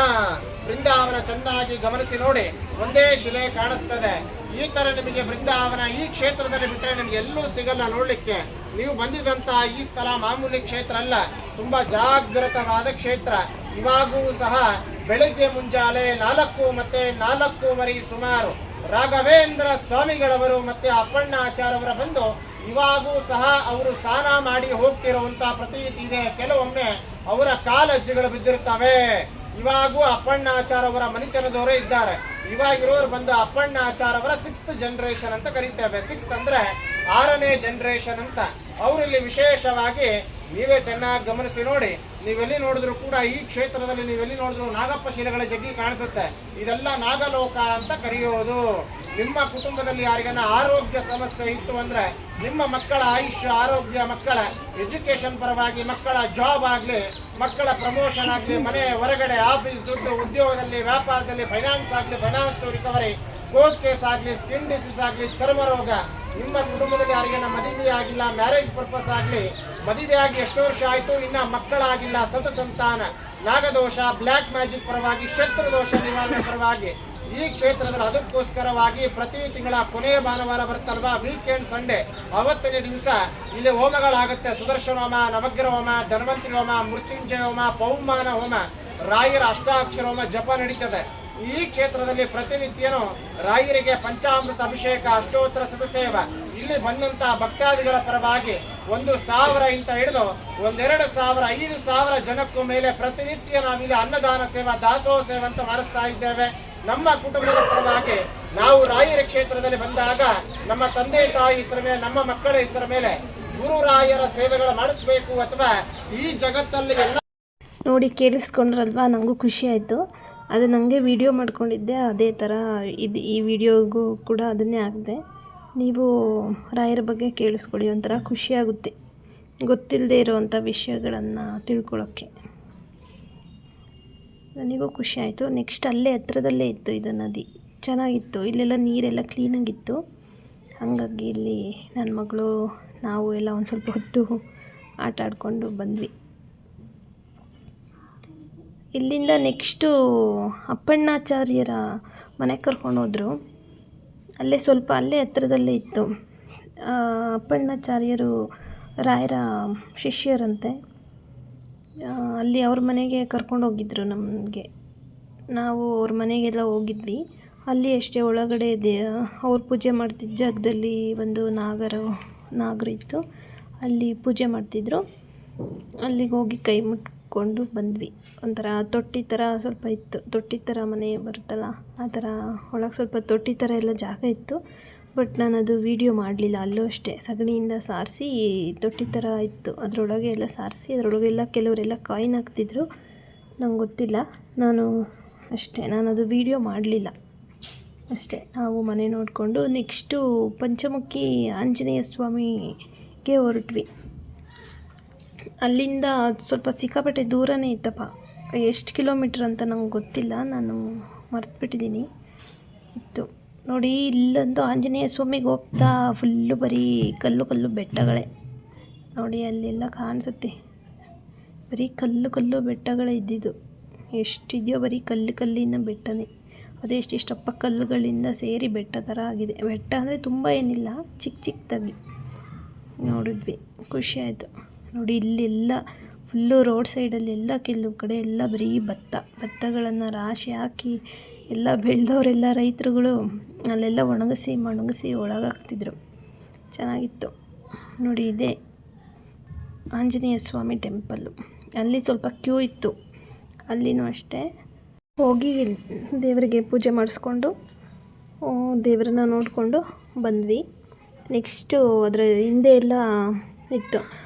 ಬೃಂದಾವನ ಚೆನ್ನಾಗಿ ಗಮನಿಸಿ ನೋಡಿ, ಒಂದೇ ಶಿಲೆ ಕಾಣಿಸ್ತದೆ. ಈ ತರ ನಿಮಗೆ ಬೃಂದಾವನ ಈ ಕ್ಷೇತ್ರದಲ್ಲಿ ಬಿಟ್ಟರೆ ನಿಮ್ಗೆ ಎಲ್ಲೂ ಸಿಗಲ್ಲ ನೋಡ್ಲಿಕ್ಕೆ. ನೀವು ಬಂದಿದಂತ ಈ ಸ್ಥಳ ಮಾಮೂಲಿ ಕ್ಷೇತ್ರ ಅಲ್ಲ, ತುಂಬಾ ಜಾಗೃತವಾದ ಕ್ಷೇತ್ರ. ಇವಾಗೂ ಸಹ ಬೆಳಿಗ್ಗೆ ಮುಂಜಾನೆ 4 ಮತ್ತೆ 4:15 ಸುಮಾರು ರಾಘವೇಂದ್ರ ಸ್ವಾಮಿಗಳವರು ಮತ್ತೆ ಅಪ್ಪಣ್ಣಾಚಾರ್ಯವರ ಬಂದು ಇವಾಗೂ ಸಹ ಅವರು ಸ್ನಾನ ಮಾಡಿ ಹೋಗ್ತಿರುವಂತ ಪ್ರತೀತಿ ಇದೆ. ಕೆಲವೊಮ್ಮೆ ಅವರ ಕಾಲಜ್ಜಿಗಳು ಬಿದ್ದಿರ್ತವೆ. ಇವಾಗೂ ಅಪ್ಪಣ್ಣಾಚಾರ್ಯವರ ಮನೆತನದವರೇ ಇದ್ದಾರೆ. ಇವಾಗಿರೋರು ಬಂದು ಅಪ್ಪಣ್ಣಾಚಾರ್ಯವರ 6th ಜನರೇಷನ್ ಅಂತ ಕರೀತೇವೆ. 6th ಅಂದ್ರೆ 6ನೇ ಜನರೇಷನ್ ಅಂತ. ಅವರಲ್ಲಿ ವಿಶೇಷವಾಗಿ ನೀವೇ ಚೆನ್ನಾಗಿ ಗಮನಿಸಿ ನೋಡಿ, ನೀವೆಲ್ಲಿ ನೋಡಿದ್ರು ಕೂಡ ಈ ಕ್ಷೇತ್ರದಲ್ಲಿ ನೀವೆಲ್ಲಿ ನೋಡಿದ್ರು ನಾಗಪ್ಪ ಶಿಲೆಗಳ ಜಗ್ಗಿ ಕಾಣಿಸುತ್ತೆ. ಇದೆಲ್ಲ ನಾಗಲೋಕ ಅಂತ ಕರೆಯೋದು. ನಿಮ್ಮ ಕುಟುಂಬದಲ್ಲಿ ಯಾರಿಗಾನ ಆರೋಗ್ಯ ಸಮಸ್ಯೆ ಇತ್ತು ಅಂದ್ರೆ ನಿಮ್ಮ ಮಕ್ಕಳ ಆಯುಷ್ಯ, ಆರೋಗ್ಯ, ಮಕ್ಕಳ ಎಜುಕೇಶನ್ ಪರವಾಗಿ, ಮಕ್ಕಳ ಜಾಬ್ ಆಗಲಿ, ಮಕ್ಕಳ ಪ್ರಮೋಷನ್ ಆಗಲಿ, ಮನೆ ಹೊರಗಡೆ ಆಫೀಸ್ ದುಡ್ಡು, ಉದ್ಯೋಗದಲ್ಲಿ, ವ್ಯಾಪಾರದಲ್ಲಿ, ಫೈನಾನ್ಸ್ ಆಗಲಿ, finance to recovery, court case ಆಗಲಿ, ಸ್ಕಿನ್ ಡಿಸೀಸ್ ಆಗಲಿ, ಚರ್ಮ ರೋಗ, ನಿಮ್ಮ ಕುಟುಂಬದಲ್ಲಿ ಯಾರಿಗಾನ ಮದುವೆ ಆಗಿಲ್ಲ, ಮ್ಯಾರೇಜ್ ಪರ್ಪಸ್ ಆಗಲಿ, ಮದುವೆಯಾಗಿ ಎಷ್ಟು ವರ್ಷ ಆಯಿತು ಇನ್ನ ಮಕ್ಕಳಾಗಿಲ್ಲ, ಸಂತಾನ, ನಾಗದೋಷ, ಬ್ಲ್ಯಾಕ್ ಮ್ಯಾಜಿಕ್ ಪರವಾಗಿ, ಶತ್ರು ದೋಷ ನಿವಾರಣೆ ಪರವಾಗಿ ಈ ಕ್ಷೇತ್ರದಲ್ಲಿ ಅದಕ್ಕೋಸ್ಕರವಾಗಿ ಪ್ರತಿ ತಿಂಗಳ ಕೊನೆಯ ಭಾನುವಾರ ಬರುತ್ತಲ್ವಾ, ವೀಕೆಂಡ್ ಸಂಡೇ, ಅವತ್ತನೇ ದಿವಸ ಇಲ್ಲಿ ಹೋಮಗಳಾಗುತ್ತೆ. ಸುದರ್ಶನ ಹೋಮ, ನವಗ್ರಹ ಹೋಮ, ಧನ್ವಂತರಿ ಹೋಮ, ಮೃತ್ಯುಂಜಯ ಹೋಮ, ಪೌಮಾನ ಹೋಮ, ರಾಯರ ಅಷ್ಟಾಕ್ಷರ ಹೋಮ ಜಪ ನಡೀತದೆ. ಈ ಕ್ಷೇತ್ರದಲ್ಲಿ ಪ್ರತಿನಿತ್ಯನೂ ರಾಯರಿಗೆ ಪಂಚಾಮೃತ ಅಭಿಷೇಕ, ಅಷ್ಟೋತ್ತರ ಸದಸೇವ. ಇಲ್ಲಿ ಬಂದಂತ ಭಕ್ತಾದಿಗಳ ಪರವಾಗಿ 1,000 ಇಂತ ಹಿಡಿದು 1,2,000, 5,000 ಜನಕ್ಕೂ ಮೇಲೆ ಪ್ರತಿನಿತ್ಯ ನಾವಿಲ್ಲಿ ಅನ್ನದಾನ ಸೇವಾ, ದಾಸೋಹ ಸೇವೆ ಅಂತ ಮಾಡಿಸ್ತಾ ಇದ್ದೇವೆ. ನಮ್ಮ ಕುಟುಂಬದ ಪರವಾಗಿ ನಾವು ರಾಯರ ಕ್ಷೇತ್ರದಲ್ಲಿ ಬಂದಾಗ ನಮ್ಮ ತಂದೆ ತಾಯಿ ಹೆಸರ ಮೇಲೆ, ನಮ್ಮ ಮಕ್ಕಳ ಹೆಸರ ಮೇಲೆ ಗುರು ರಾಯರ ಸೇವೆಗಳು ಮಾಡಿಸ್ಬೇಕು. ಅಥವಾ ಈ ಜಗತ್ತಲ್ಲಿ ಎಲ್ಲ ನೋಡಿ ಕೇಳಿಸ್ಕೊಂಡ್ರಲ್ವಾ, ನನಗೂ ಖುಷಿ ಆಯಿತು. ಅದು ನನಗೆ ವಿಡಿಯೋ ಮಾಡ್ಕೊಂಡಿದ್ದೆ, ಅದೇ ಥರ ಈ ವಿಡಿಯೋಗೂ ಕೂಡ ಅದನ್ನೇ ಹಾಕಿದೆ. ನೀವು ರಾಯರ ಬಗ್ಗೆ ಕೇಳಿಸ್ಕೊಳ್ಳಿ, ಒಂಥರ ಖುಷಿಯಾಗುತ್ತೆ ಗೊತ್ತಿಲ್ಲದೆ ಇರೋವಂಥ ವಿಷಯಗಳನ್ನು ತಿಳ್ಕೊಳ್ಳೋಕ್ಕೆ. ನನಗೂ ಖುಷಿ ಆಯಿತು. ನೆಕ್ಸ್ಟ್ ಅಲ್ಲೇ ಹತ್ರದಲ್ಲೇ ಇತ್ತು ಇದು ನದಿ, ಚೆನ್ನಾಗಿತ್ತು. ಇಲ್ಲೆಲ್ಲ ನೀರೆಲ್ಲ ಕ್ಲೀನಾಗಿತ್ತು. ಹಾಗಾಗಿ ಇಲ್ಲಿ ನನ್ನ ಮಗಳು ನಾವು ಎಲ್ಲ ಒಂದು ಸ್ವಲ್ಪ ಹೊತ್ತು ಆಟ ಆಡಿಕೊಂಡು ಬಂದ್ವಿ. ಇಲ್ಲಿಂದ ನೆಕ್ಸ್ಟು ಅಪ್ಪಣ್ಣಾಚಾರ್ಯರ ಮನೆಗೆ ಕರ್ಕೊಂಡೋದ್ರು. ಅಲ್ಲೇ ಸ್ವಲ್ಪ ಅಲ್ಲೇ ಹತ್ರದಲ್ಲೇ ಇತ್ತು. ಅಪ್ಪಣ್ಣಾಚಾರ್ಯರು ರಾಯರ ಶಿಷ್ಯರಂತೆ. ಅಲ್ಲಿ ಅವ್ರ ಮನೆಗೆ ಕರ್ಕೊಂಡೋಗಿದ್ರು ನಮಗೆ. ನಾವು ಅವ್ರ ಮನೆಗೆಲ್ಲ ಹೋಗಿದ್ವಿ. ಅಲ್ಲಿ ಅಷ್ಟೇ ಒಳಗಡೆ ಅವ್ರು ಪೂಜೆ ಮಾಡ್ತಿದ್ದ ಜಾಗದಲ್ಲಿ ಒಂದು ನಾಗರು ಇತ್ತು. ಅಲ್ಲಿ ಪೂಜೆ ಮಾಡ್ತಿದ್ರು. ಅಲ್ಲಿಗೆ ಹೋಗಿ ಕೈ ಮುಟ್ಕೊಂಡು ಬಂದ್ವಿ. ಒಂಥರ ತೊಟ್ಟಿ ಥರ ಸ್ವಲ್ಪ ಇತ್ತು, ತೊಟ್ಟಿ ಥರ ಮನೆ ಬರುತ್ತಲ್ಲ ಆ ಥರ ಒಳಗೆ ಸ್ವಲ್ಪ ತೊಟ್ಟಿ ಥರ ಎಲ್ಲ ಜಾಗ ಇತ್ತು. ಬಟ್ ನಾನು ಅದು ವೀಡಿಯೋ ಮಾಡಲಿಲ್ಲ. ಅಲ್ಲೂ ಅಷ್ಟೇ ಸಗಣಿಯಿಂದ ಸಾರಿಸಿ ತೊಟ್ಟಿ ಥರ ಇತ್ತು, ಅದರೊಳಗೆ ಎಲ್ಲ ಸಾರಿಸಿ ಅದರೊಳಗೆಲ್ಲ ಕೆಲವರೆಲ್ಲ ಕಾಯಿನ್ ಹಾಕ್ತಿದ್ರು. ನಂಗೆ ಗೊತ್ತಿಲ್ಲ, ನಾನು ಅದು ವೀಡಿಯೋ ಮಾಡಲಿಲ್ಲ ಅಷ್ಟೇ. ನಾವು ಮನೆ ನೋಡಿಕೊಂಡು ನೆಕ್ಸ್ಟು ಪಂಚಮುಖಿ ಆಂಜನೇಯ ಸ್ವಾಮಿಗೆ ಹೊರಟ್ವಿ. ಅಲ್ಲಿಂದ ಸ್ವಲ್ಪ ಸಿಕ್ಕಾಪಟ್ಟೆ ದೂರನೇ ಇತ್ತಪ್ಪ. ಎಷ್ಟು ಕಿಲೋಮೀಟ್ರ್ ಅಂತ ನಂಗೆ ಗೊತ್ತಿಲ್ಲ, ನಾನು ಮರ್ತುಬಿಟ್ಟಿದ್ದೀನಿ. ಇತ್ತು ನೋಡಿ. ಇಲ್ಲಂತೂ ಆಂಜನೇಯ ಸ್ವಾಮಿಗೆ ಹೋಗ್ತಾ ಫುಲ್ಲು ಬರೀ ಕಲ್ಲು ಬೆಟ್ಟಗಳೇ ನೋಡಿ. ಅಲ್ಲೆಲ್ಲ ಕಾಣಿಸುತ್ತೆ, ಬರೀ ಕಲ್ಲು ಬೆಟ್ಟಗಳೇ ಇದ್ದಿದ್ದು. ಎಷ್ಟಿದೆಯೋ ಬರೀ ಕಲ್ಲಿನ ಬೆಟ್ಟನೇ. ಅದೆಷ್ಟಿಷ್ಟಪ್ಪ ಕಲ್ಲುಗಳಿಂದ ಸೇರಿ ಬೆಟ್ಟ ಥರ ಆಗಿದೆ. ಬೆಟ್ಟ ಅಂದರೆ ತುಂಬ ಏನಿಲ್ಲ, ಚಿಕ್ಕದಾಗಿ ನೋಡಿದ್ವಿ, ಖುಷಿ ಆಯಿತು. ನೋಡಿ ಇಲ್ಲೆಲ್ಲ ಫುಲ್ಲು ರೋಡ್ ಸೈಡಲ್ಲೆಲ್ಲ ಕೆಲವು ಕಡೆ ಎಲ್ಲ ಬರೀ ಭತ್ತಗಳನ್ನು ರಾಶಿ ಹಾಕಿ ಎಲ್ಲ ಬೆಳೆದವರೆಲ್ಲ ರೈತರುಗಳು ಅಲ್ಲೆಲ್ಲ ಒಣಗಿಸಿ ಒಳಗಾಕ್ತಿದ್ರು. ಚೆನ್ನಾಗಿತ್ತು ನೋಡಿ. ಇದೇ ಆಂಜನೇಯ ಸ್ವಾಮಿ ಟೆಂಪಲ್ಲು. ಅಲ್ಲಿ ಸ್ವಲ್ಪ ಕ್ಯೂ ಇತ್ತು, ಅಲ್ಲಿನೂ ಅಷ್ಟೇ. ಹೋಗಿ ದೇವರಿಗೆ ಪೂಜೆ ಮಾಡಿಸ್ಕೊಂಡು ದೇವರನ್ನ ನೋಡಿಕೊಂಡು ಬಂದ್ವಿ. ನೆಕ್ಸ್ಟು ಅದರ ಹಿಂದೆ ಎಲ್ಲ ಇತ್ತು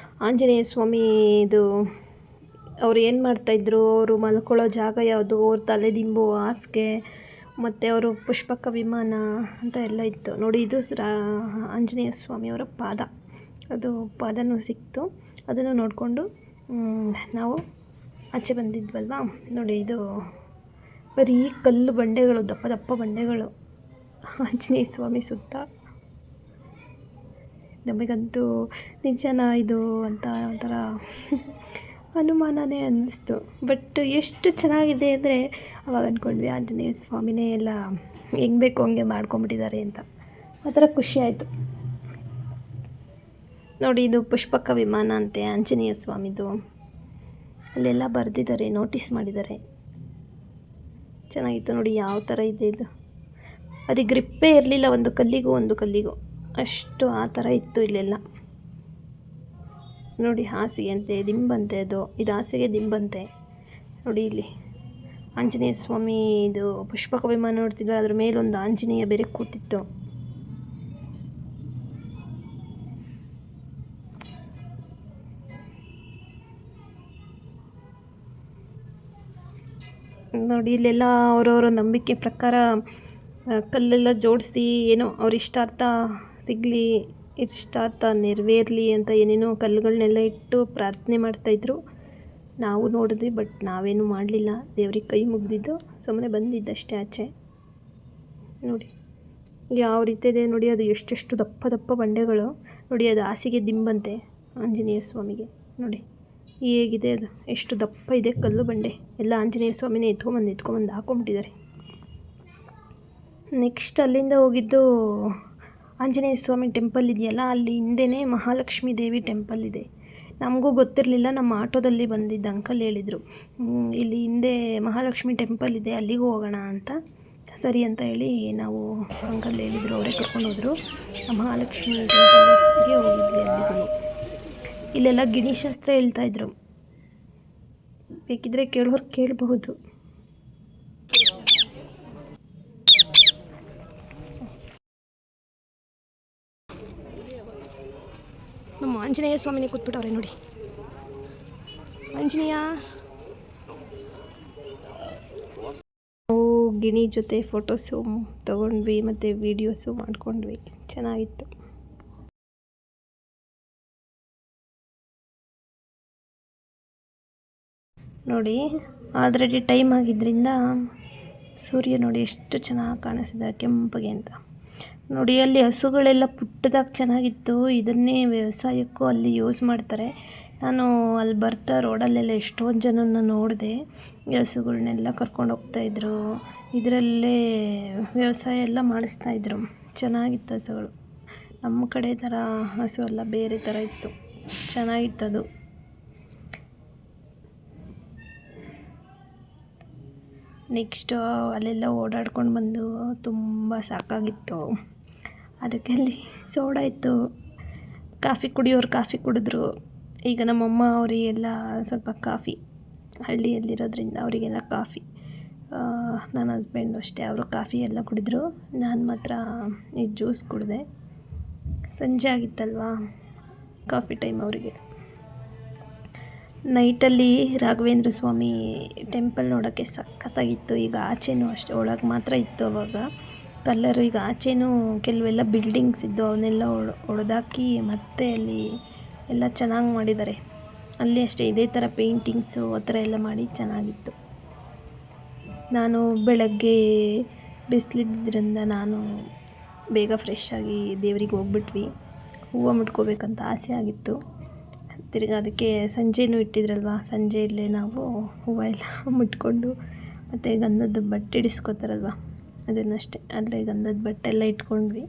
ಆಂಜನೇಯ ಸ್ವಾಮಿ. ಇದು ಅವ್ರು ಏನು ಮಾಡ್ತಾಯಿದ್ರು, ಅವರು ಮಲ್ಕೊಳ್ಳೋ ಜಾಗ ಯಾವುದು, ಅವ್ರ ತಲೆದಿಂಬು ಹಾಸಿಗೆ, ಮತ್ತು ಅವರು ಪುಷ್ಪಕ ವಿಮಾನ ಅಂತ ಎಲ್ಲ ಇತ್ತು ನೋಡಿ. ಇದು ಆಂಜನೇಯ ಸ್ವಾಮಿಯವರ ಪಾದ, ಅದು ಪಾದನೂ ಸಿಕ್ತು. ಅದನ್ನು ನೋಡಿಕೊಂಡು ನಾವು ಆಚೆ ಬಂದಿದ್ವಲ್ವ. ನೋಡಿ ಇದು ಬರೀ ಕಲ್ಲು ಬಂಡೆಗಳು, ದಪ್ಪ ಬಂಡೆಗಳು ಆಂಜನೇಯ ಸ್ವಾಮಿ ಸುತ್ತ. ನಮಗಂತೂ ನಿಜನಾ ಇದು ಅಂತ ಒಂಥರ ಅನುಮಾನನೇ ಅನ್ನಿಸ್ತು. ಬಟ್ ಎಷ್ಟು ಚೆನ್ನಾಗಿದೆ ಅಂದರೆ ಅವಾಗ ಅಂದ್ಕೊಂಡ್ವಿ ಆಂಜನೇಯ ಸ್ವಾಮಿನೇ ಎಲ್ಲ ಹೆಂಗೆ ಬೇಕು ಹಂಗೆ ಮಾಡ್ಕೊಂಬಿಟ್ಟಿದ್ದಾರೆ ಅಂತ. ಆ ಥರ ಖುಷಿ ಆಯಿತು ನೋಡಿ. ಇದು ಪುಷ್ಪಕ ವಿಮಾನ ಅಂತೆ ಆಂಜನೇಯ ಸ್ವಾಮಿದು. ಅಲ್ಲೆಲ್ಲ ಬರೆದಿದ್ದಾರೆ, ನೋಟಿಸ್ ಮಾಡಿದ್ದಾರೆ. ಚೆನ್ನಾಗಿತ್ತು ನೋಡಿ. ಯಾವ ಥರ ಇದೆ ಇದು, ಅದು ಗ್ರಿಪ್ಪೇ ಇರಲಿಲ್ಲ ಒಂದು ಕಲ್ಲಿಗೂ ಅಷ್ಟು ಆ ಥರ ಇತ್ತು ಇಲ್ಲೆಲ್ಲ ನೋಡಿ. ಹಾಸಿಗೆ ಅಂತೆ, ದಿಂಬಂತೆ, ಇದು ಹಾಸಿಗೆ ದಿಂಬಂತೆ ನೋಡಿ. ಇಲ್ಲಿ ಆಂಜನೇಯ ಸ್ವಾಮಿ ಇದು ಪುಷ್ಪಕ ವಿಮಾನ ನೋಡ್ತಿದ್ವಿ, ಅದ್ರ ಮೇಲೊಂದು ಆಂಜನೇಯ ಬೇರೆ ಕೂತಿತ್ತು. ನೋಡಿ ಇಲ್ಲೆಲ್ಲ ಅವರವರ ನಂಬಿಕೆ ಪ್ರಕಾರ ಕಲ್ಲೆಲ್ಲ ಜೋಡಿಸಿ ಏನೋ ಅವ್ರ ಇಷ್ಟಾರ್ಥ ಸಿಗಲಿ, ಇಷ್ಟಾರ್ಥ ನೆರವೇರಲಿ ಅಂತ ಏನೇನೋ ಕಲ್ಲುಗಳನ್ನೆಲ್ಲ ಇಟ್ಟು ಪ್ರಾರ್ಥನೆ ಮಾಡ್ತಾಯಿದ್ರು. ನಾವು ನೋಡಿದ್ವಿ, ಬಟ್ ನಾವೇನು ಮಾಡಲಿಲ್ಲ. ದೇವ್ರಿಗೆ ಕೈ ಮುಗಿದಿದ್ದು ಸುಮ್ಮನೆ ಬಂದಿದ್ದಷ್ಟೇ ಆಚೆ. ನೋಡಿ ಯಾವ ರೀತಿ ಇದೆ ನೋಡಿ. ಅದು ಎಷ್ಟೆಷ್ಟು ದಪ್ಪ ಬಂಡೆಗಳು ನೋಡಿ. ಅದು ಹಾಸಿಗೆ ದಿಂಬಂತೆ ಆಂಜನೇಯ ಸ್ವಾಮಿಗೆ ನೋಡಿ ಹೇಗಿದೆ, ಅದು ಎಷ್ಟು ದಪ್ಪ ಇದೆ ಕಲ್ಲು ಬಂಡೆ ಎಲ್ಲ. ಆಂಜನೇಯ ಸ್ವಾಮಿನೇ ಎತ್ಕೊಂಬಂದು ಹಾಕೊಂಬಿಟ್ಟಿದ್ದಾರೆ. ನೆಕ್ಸ್ಟ್ ಅಲ್ಲಿಂದ ಹೋಗಿದ್ದು ಆಂಜನೇಯ ಸ್ವಾಮಿ ಟೆಂಪಲ್ ಇದೆಯಲ್ಲ, ಅಲ್ಲಿ ಹಿಂದೆಯೇ ಮಹಾಲಕ್ಷ್ಮೀ ದೇವಿ ಟೆಂಪಲ್ ಇದೆ. ನಮಗೂ ಗೊತ್ತಿರಲಿಲ್ಲ, ನಮ್ಮ ಆಟೋದಲ್ಲಿ ಬಂದಿದ್ದ ಅಂಕಲ್ ಹೇಳಿದರು, ಇಲ್ಲಿ ಹಿಂದೆ ಮಹಾಲಕ್ಷ್ಮಿ ಟೆಂಪಲ್ ಇದೆ, ಅಲ್ಲಿಗೂ ಹೋಗೋಣ ಅಂತ. ಸರಿ ಅಂತ ಹೇಳಿ ನಾವು ಅಂಕಲ್ ಹೇಳಿದರು, ಅವರೇ ಕರ್ಕೊಂಡು ಹೋದರು. ಮಹಾಲಕ್ಷ್ಮಿ ಟೆಂಪಲ್ಗೆ ಹೋಗಿದ್ವಿ. ಅಲ್ಲಿಗೂ ಇಲ್ಲೆಲ್ಲ ಗಿಣಿಶಾಸ್ತ್ರ ಹೇಳ್ತಾಯಿದ್ರು, ಬೇಕಿದ್ರೆ ಕೇಳೋರು ಕೇಳಬಹುದು. ನಮ್ಮ ಆಂಜನೇಯ ಸ್ವಾಮಿನೇ ಕೂತ್ಬಿಟ್ಟವ್ರೆ ನೋಡಿ. ಆಂಜನೇಯ. ನಾವು ಗಿಣಿ ಜೊತೆ ಫೋಟೋಸು ತೊಗೊಂಡ್ವಿ ಮತ್ತು ವೀಡಿಯೋಸು ಮಾಡ್ಕೊಂಡ್ವಿ. ಚೆನ್ನಾಗಿತ್ತು. ನೋಡಿ ಆಲ್ರೆಡಿ ಟೈಮ್ ಆಗಿದ್ದರಿಂದ ಸೂರ್ಯ ನೋಡಿ ಎಷ್ಟು ಚೆನ್ನಾಗಿ ಕಾಣಿಸ್ತಿದೆ ಕೆಂಪಗೆ ಅಂತ. ನೋಡಿ ಅಲ್ಲಿ ಹಸುಗಳೆಲ್ಲ ಪುಟ್ಟದಾಗಿ ಚೆನ್ನಾಗಿತ್ತು. ಇದನ್ನೇ ವ್ಯವಸಾಯಕ್ಕೂ ಅಲ್ಲಿ ಯೂಸ್ ಮಾಡ್ತಾರೆ. ನಾನು ಅಲ್ಲಿ ಬರ್ತಾ ರೋಡಲ್ಲೆಲ್ಲ ಎಷ್ಟೊಂದು ಜನನ ನೋಡಿದೆ. ಹಸುಗಳನ್ನೆಲ್ಲ ಕರ್ಕೊಂಡು ಹೋಗ್ತಾಯಿದ್ರು, ಇದರಲ್ಲೇ ವ್ಯವಸಾಯ ಎಲ್ಲ ಮಾಡಿಸ್ತಾಯಿದ್ರು. ಚೆನ್ನಾಗಿತ್ತು ಹಸುಗಳು. ನಮ್ಮ ಕಡೆ ಥರ ಹಸು ಎಲ್ಲ ಬೇರೆ ಥರ ಇತ್ತು, ಚೆನ್ನಾಗಿತ್ತದು. ನೆಕ್ಸ್ಟು ಅಲ್ಲೆಲ್ಲ ಓಡಾಡ್ಕೊಂಡು ಬಂದು ತುಂಬ ಸಾಕಾಗಿತ್ತು. ಅದಕ್ಕೆ ಅಲ್ಲಿ ಸೋಡಾ ಇತ್ತು, ಕಾಫಿ ಕುಡಿಯೋರು ಕಾಫಿ ಕುಡಿದ್ರು. ಈಗ ನಮ್ಮಮ್ಮ ಅವರಿಗೆಲ್ಲ ಸ್ವಲ್ಪ ಕಾಫಿ, ಹಳ್ಳಿಯಲ್ಲಿರೋದ್ರಿಂದ ಅವರಿಗೆಲ್ಲ ಕಾಫಿ. ನನ್ನ ಹಸ್ಬೆಂಡು ಅಷ್ಟೇ, ಅವರು ಕಾಫಿ ಎಲ್ಲ ಕುಡಿದ್ರು. ನಾನು ಮಾತ್ರ ಈ ಜ್ಯೂಸ್ ಕುಡಿದೆ. ಸಂಜೆ ಆಗಿತ್ತಲ್ವಾ, ಕಾಫಿ ಟೈಮ್ ಅವರಿಗೆ. ನೈಟಲ್ಲಿ ರಾಘವೇಂದ್ರ ಸ್ವಾಮಿ ಟೆಂಪಲ್ ನೋಡೋಕ್ಕೆ ಸಖತ್ತಾಗಿತ್ತು. ಈಗ ಆಚೆನೂ ಅಷ್ಟೇ, ಒಳಗೆ ಮಾತ್ರ ಇತ್ತು ಅವಾಗ ಕಲ್ಲರು. ಈಗ ಆಚೆನೂ ಕೆಲವೆಲ್ಲ ಬಿಲ್ಡಿಂಗ್ಸ್ ಇದ್ದು ಅವನ್ನೆಲ್ಲ ಒಡೆದಾಕಿ ಮತ್ತೆ ಅಲ್ಲಿ ಎಲ್ಲ ಚೆನ್ನಾಗಿ ಮಾಡಿದ್ದಾರೆ. ಅಲ್ಲಿ ಅಷ್ಟೇ ಇದೇ ಥರ ಪೇಂಟಿಂಗ್ಸು ಆ ಥರ ಎಲ್ಲ ಮಾಡಿ ಚೆನ್ನಾಗಿತ್ತು. ನಾನು ಬೆಳಗ್ಗೆ ಬಿಸಿಲಿದ್ದರಿಂದ ನಾನು ಬೇಗ ಫ್ರೆಶ್ ಆಗಿ ದೇವರಿಗೆ ಹೋಗ್ಬಿಟ್ವಿ. ಹೂವು ಮುಟ್ಕೋಬೇಕಂತ ಆಸೆ ಆಗಿತ್ತು. ತಿರ್ಗಿ ಅದಕ್ಕೆ ಸಂಜೆನೂ ಇಟ್ಟಿದ್ರಲ್ವ, ಸಂಜೆಯಲ್ಲೇ ನಾವು ಹೂವು ಎಲ್ಲ ಮುಟ್ಕೊಂಡು ಮತ್ತು ಗಂಧದ ಬಟ್ಟೆ ಇಡಿಸ್ಕೋತಾರಲ್ವ ಅದನ್ನಷ್ಟೇ, ಅಲ್ಲೇ ಗಂಧದ ಬಟ್ಟೆ ಎಲ್ಲ ಇಟ್ಕೊಂಡ್ವಿ.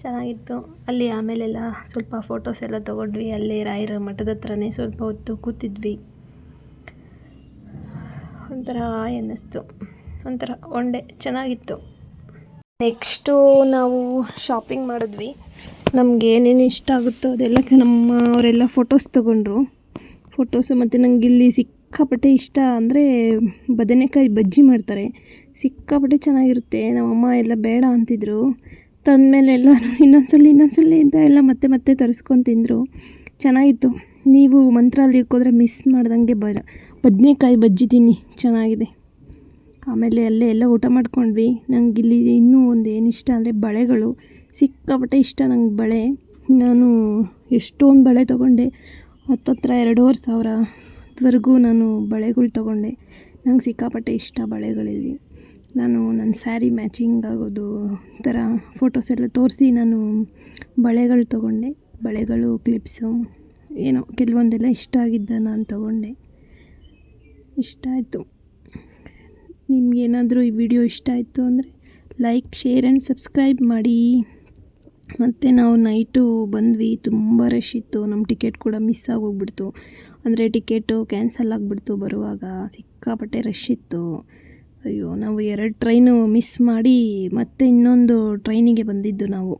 ಚೆನ್ನಾಗಿತ್ತು. ಅಲ್ಲಿ ಆಮೇಲೆಲ್ಲ ಸ್ವಲ್ಪ ಫೋಟೋಸ್ ಎಲ್ಲ ತೊಗೊಂಡ್ವಿ. ಅಲ್ಲೇ ರಾಯರ ಮಠದ ಹತ್ರನೇ ಸ್ವಲ್ಪ ಹೊತ್ತು ಕೂತಿದ್ವಿ. ಒಂಥರ ಅನ್ನಿಸ್ತು, ಒಂಥರ ಒನ್ ಡೇ ಚೆನ್ನಾಗಿತ್ತು. ನೆಕ್ಸ್ಟು ನಾವು ಶಾಪಿಂಗ್ ಮಾಡಿದ್ವಿ. ನಮ್ಗೆ ಏನೇನು ಇಷ್ಟ ಆಗುತ್ತೋ ಅದೆಲ್ಲ ನಮ್ಮ ಅವರೆಲ್ಲ ಫೋಟೋಸ್ ತೊಗೊಂಡ್ರು. ಫೋಟೋಸು ಮತ್ತು ನಂಗೆ ಇಲ್ಲಿ ಸಿಕ್ಕಾಪಟ್ಟೆ ಇಷ್ಟ ಅಂದರೆ ಬದನೆಕಾಯಿ ಬಜ್ಜಿ ಮಾಡ್ತಾರೆ, ಸಿಕ್ಕಾಪಟ್ಟೆ ಚೆನ್ನಾಗಿರುತ್ತೆ. ನಮ್ಮಮ್ಮ ಎಲ್ಲ ಬೇಡ ಅಂತಿದ್ರು, ತಂದಮೇಲೆ ಎಲ್ಲರೂ ಇನ್ನೊಂದ್ಸಲಿ ಅಂತ ಎಲ್ಲ ಮತ್ತೆ ತರಿಸ್ಕೊಂಡು ತಿಂದರು. ಚೆನ್ನಾಗಿತ್ತು. ನೀವು ಮಂತ್ರಾಲಯಕ್ಕೆ ಹೋದರೆ ಮಿಸ್ ಮಾಡ್ದಂಗೆ ಬದನೆಕಾಯಿ ಬಜ್ಜಿ ತಿನ್ನಿ, ಚೆನ್ನಾಗಿದೆ. ಆಮೇಲೆ ಅಲ್ಲೇ ಎಲ್ಲ ಊಟ ಮಾಡ್ಕೊಂಡ್ವಿ. ನಂಗೆ ಇಲ್ಲಿ ಇನ್ನೂ ಒಂದು ಏನಿಷ್ಟ ಅಂದರೆ ಬಳೆಗಳು, ಸಿಕ್ಕಾಪಟ್ಟೆ ಇಷ್ಟ ನಂಗೆ ಬಳೆ. ನಾನು ಎಷ್ಟೊಂದು ಬಳೆ ತೊಗೊಂಡೆ, ಹತ್ತತ್ರ 2,500ವರೆಗೂ ನಾನು ಬಳೆಗಳು ತೊಗೊಂಡೆ. ನಂಗೆ ಸಿಕ್ಕಾಪಟ್ಟೆ ಇಷ್ಟ ಬಳೆಗಳಲ್ಲಿ. ನಾನು ನನ್ನ ಸ್ಯಾರಿ ಮ್ಯಾಚಿಂಗ್ ಆಗೋದು ಥರ ಫೋಟೋಸ್ ಎಲ್ಲ ತೋರಿಸಿ ನಾನು ಬಳೆಗಳು ತೊಗೊಂಡೆ. ಬಳೆಗಳು, ಕ್ಲಿಪ್ಸು, ಏನೋ ಕೆಲವೊಂದೆಲ್ಲ ಇಷ್ಟ ಆಗಿದ್ದ ನಾನು ತೊಗೊಂಡೆ. ಇಷ್ಟ ಆಯಿತು. ನಿಮಗೇನಾದರೂ ಈ ವಿಡಿಯೋ ಇಷ್ಟ ಆಯಿತು ಅಂದರೆ ಲೈಕ್, ಶೇರ್ ಆ್ಯಂಡ್ ಸಬ್ಸ್ಕ್ರೈಬ್ ಮಾಡಿ. ಮತ್ತು ನಾವು ನೈಟು ಬಂದ್ವಿ, ತುಂಬ ರಶ್ ಇತ್ತು. ನಮ್ಮ ಟಿಕೆಟ್ ಕೂಡ ಮಿಸ್ ಆಗೋಗ್ಬಿಡ್ತು, ಅಂದರೆ ಟಿಕೆಟು ಕ್ಯಾನ್ಸಲ್ ಆಗಿಬಿಡ್ತು ಬರುವಾಗ. ಸಿಕ್ಕಾಪಟ್ಟೆ ರಶ್ ಇತ್ತು. ಅಯ್ಯೋ, ನಾವು 2 ಟ್ರೈನು ಮಿಸ್ ಮಾಡಿ ಮತ್ತೆ ಇನ್ನೊಂದು ಟ್ರೈನಿಗೆ ಬಂದಿದ್ದು ನಾವು.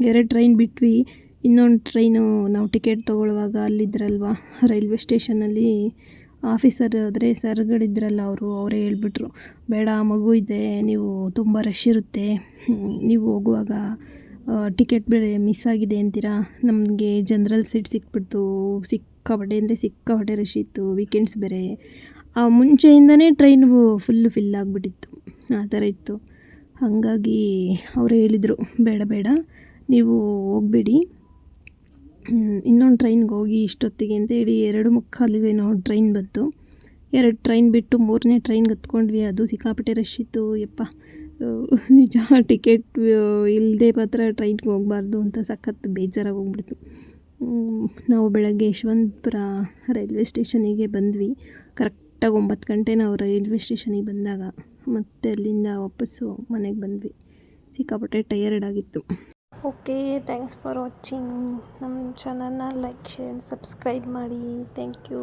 2 ಟ್ರೈನ್ ಬಿಟ್ವಿ. ಇನ್ನೊಂದು ಟ್ರೈನು ನಾವು ಟಿಕೆಟ್ ತೊಗೊಳ್ಳುವಾಗ ಅಲ್ಲಿದ್ರಲ್ವ ರೈಲ್ವೆ ಸ್ಟೇಷನಲ್ಲಿ ಆಫೀಸರ್ ಆದರೆ ಸರ್ಗಳಿದ್ರಲ್ಲ ಅವರೇ ಹೇಳ್ಬಿಟ್ರು, ಬೇಡ ಮಗು ಇದೆ, ನೀವು ತುಂಬ ರಶ್ ಇರುತ್ತೆ, ನೀವು ಹೋಗುವಾಗ ಟಿಕೆಟ್ ಮಿಸ್ ಆಗಿದೆ ಅಂತೀರಾ. ನಮಗೆ ಜನರಲ್ ಸೀಟ್ ಸಿಕ್ಬಿಡ್ತು. ಸಿಕ್ಕಾಪಟ್ಟೆ ರಶ್ ಇತ್ತು, ವೀಕೆಂಡ್ಸ್ ಬೇರೆ. ಮುಂಚೆಯಿಂದನೇ ಟ್ರೈನು ಫಿಲ್ ಆಗಿಬಿಟ್ಟಿತ್ತು, ಆ ಥರ ಇತ್ತು. ಹಾಗಾಗಿ ಅವರು ಹೇಳಿದರು, ಬೇಡ ನೀವು ಹೋಗಬೇಡಿ, ಇನ್ನೊಂದು ಟ್ರೈನ್ಗೆ ಹೋಗಿ ಇಷ್ಟೊತ್ತಿಗೆ ಅಂತ ಹೇಳಿ 2:45 ಟ್ರೈನ್ ಬಂತು. 2 ಟ್ರೈನ್ ಬಿಟ್ಟು 3ನೇ ಟ್ರೈನ್ಗೆ ಹತ್ಕೊಂಡ್ವಿ. ಅದು ಸಿಕ್ಕಾಪಟ್ಟೆ ರಶ್ ಇತ್ತು. ಯಪ್ಪ, ನಿಜ ಟಿಕೆಟ್ ಇಲ್ಲದೆ ಮಾತ್ರ ಟ್ರೈನ್ಗೆ ಹೋಗಬಾರ್ದು ಅಂತ ಸಖತ್ ಬೇಜಾರಾಗಿ ಹೋಗ್ಬಿಡ್ತು. ನಾವು ಬೆಳಗ್ಗೆ ಯಶವಂತಪುರ ರೈಲ್ವೆ ಸ್ಟೇಷನಿಗೆ ಬಂದ್ವಿ. ಕರೆಕ್ಟಾಗಿ 9 ಗಂಟೆ ನಾವು ರೈಲ್ವೆ ಸ್ಟೇಷನಿಗೆ ಬಂದಾಗ. ಮತ್ತು ಅಲ್ಲಿಂದ ವಾಪಸ್ಸು ಮನೆಗೆ ಬಂದ್ವಿ. ಸಿಕ್ಕಾಪಟ್ಟೆ ಟಯರ್ಡ್ ಆಗಿತ್ತು. Okay, thanks for watching. ನಮ್ಮ ಚಾನಲ್ನ ಲೈಕ್, ಶೇರ್, ಸಬ್ಸ್ಕ್ರೈಬ್ ಮಾಡಿ. Thank you.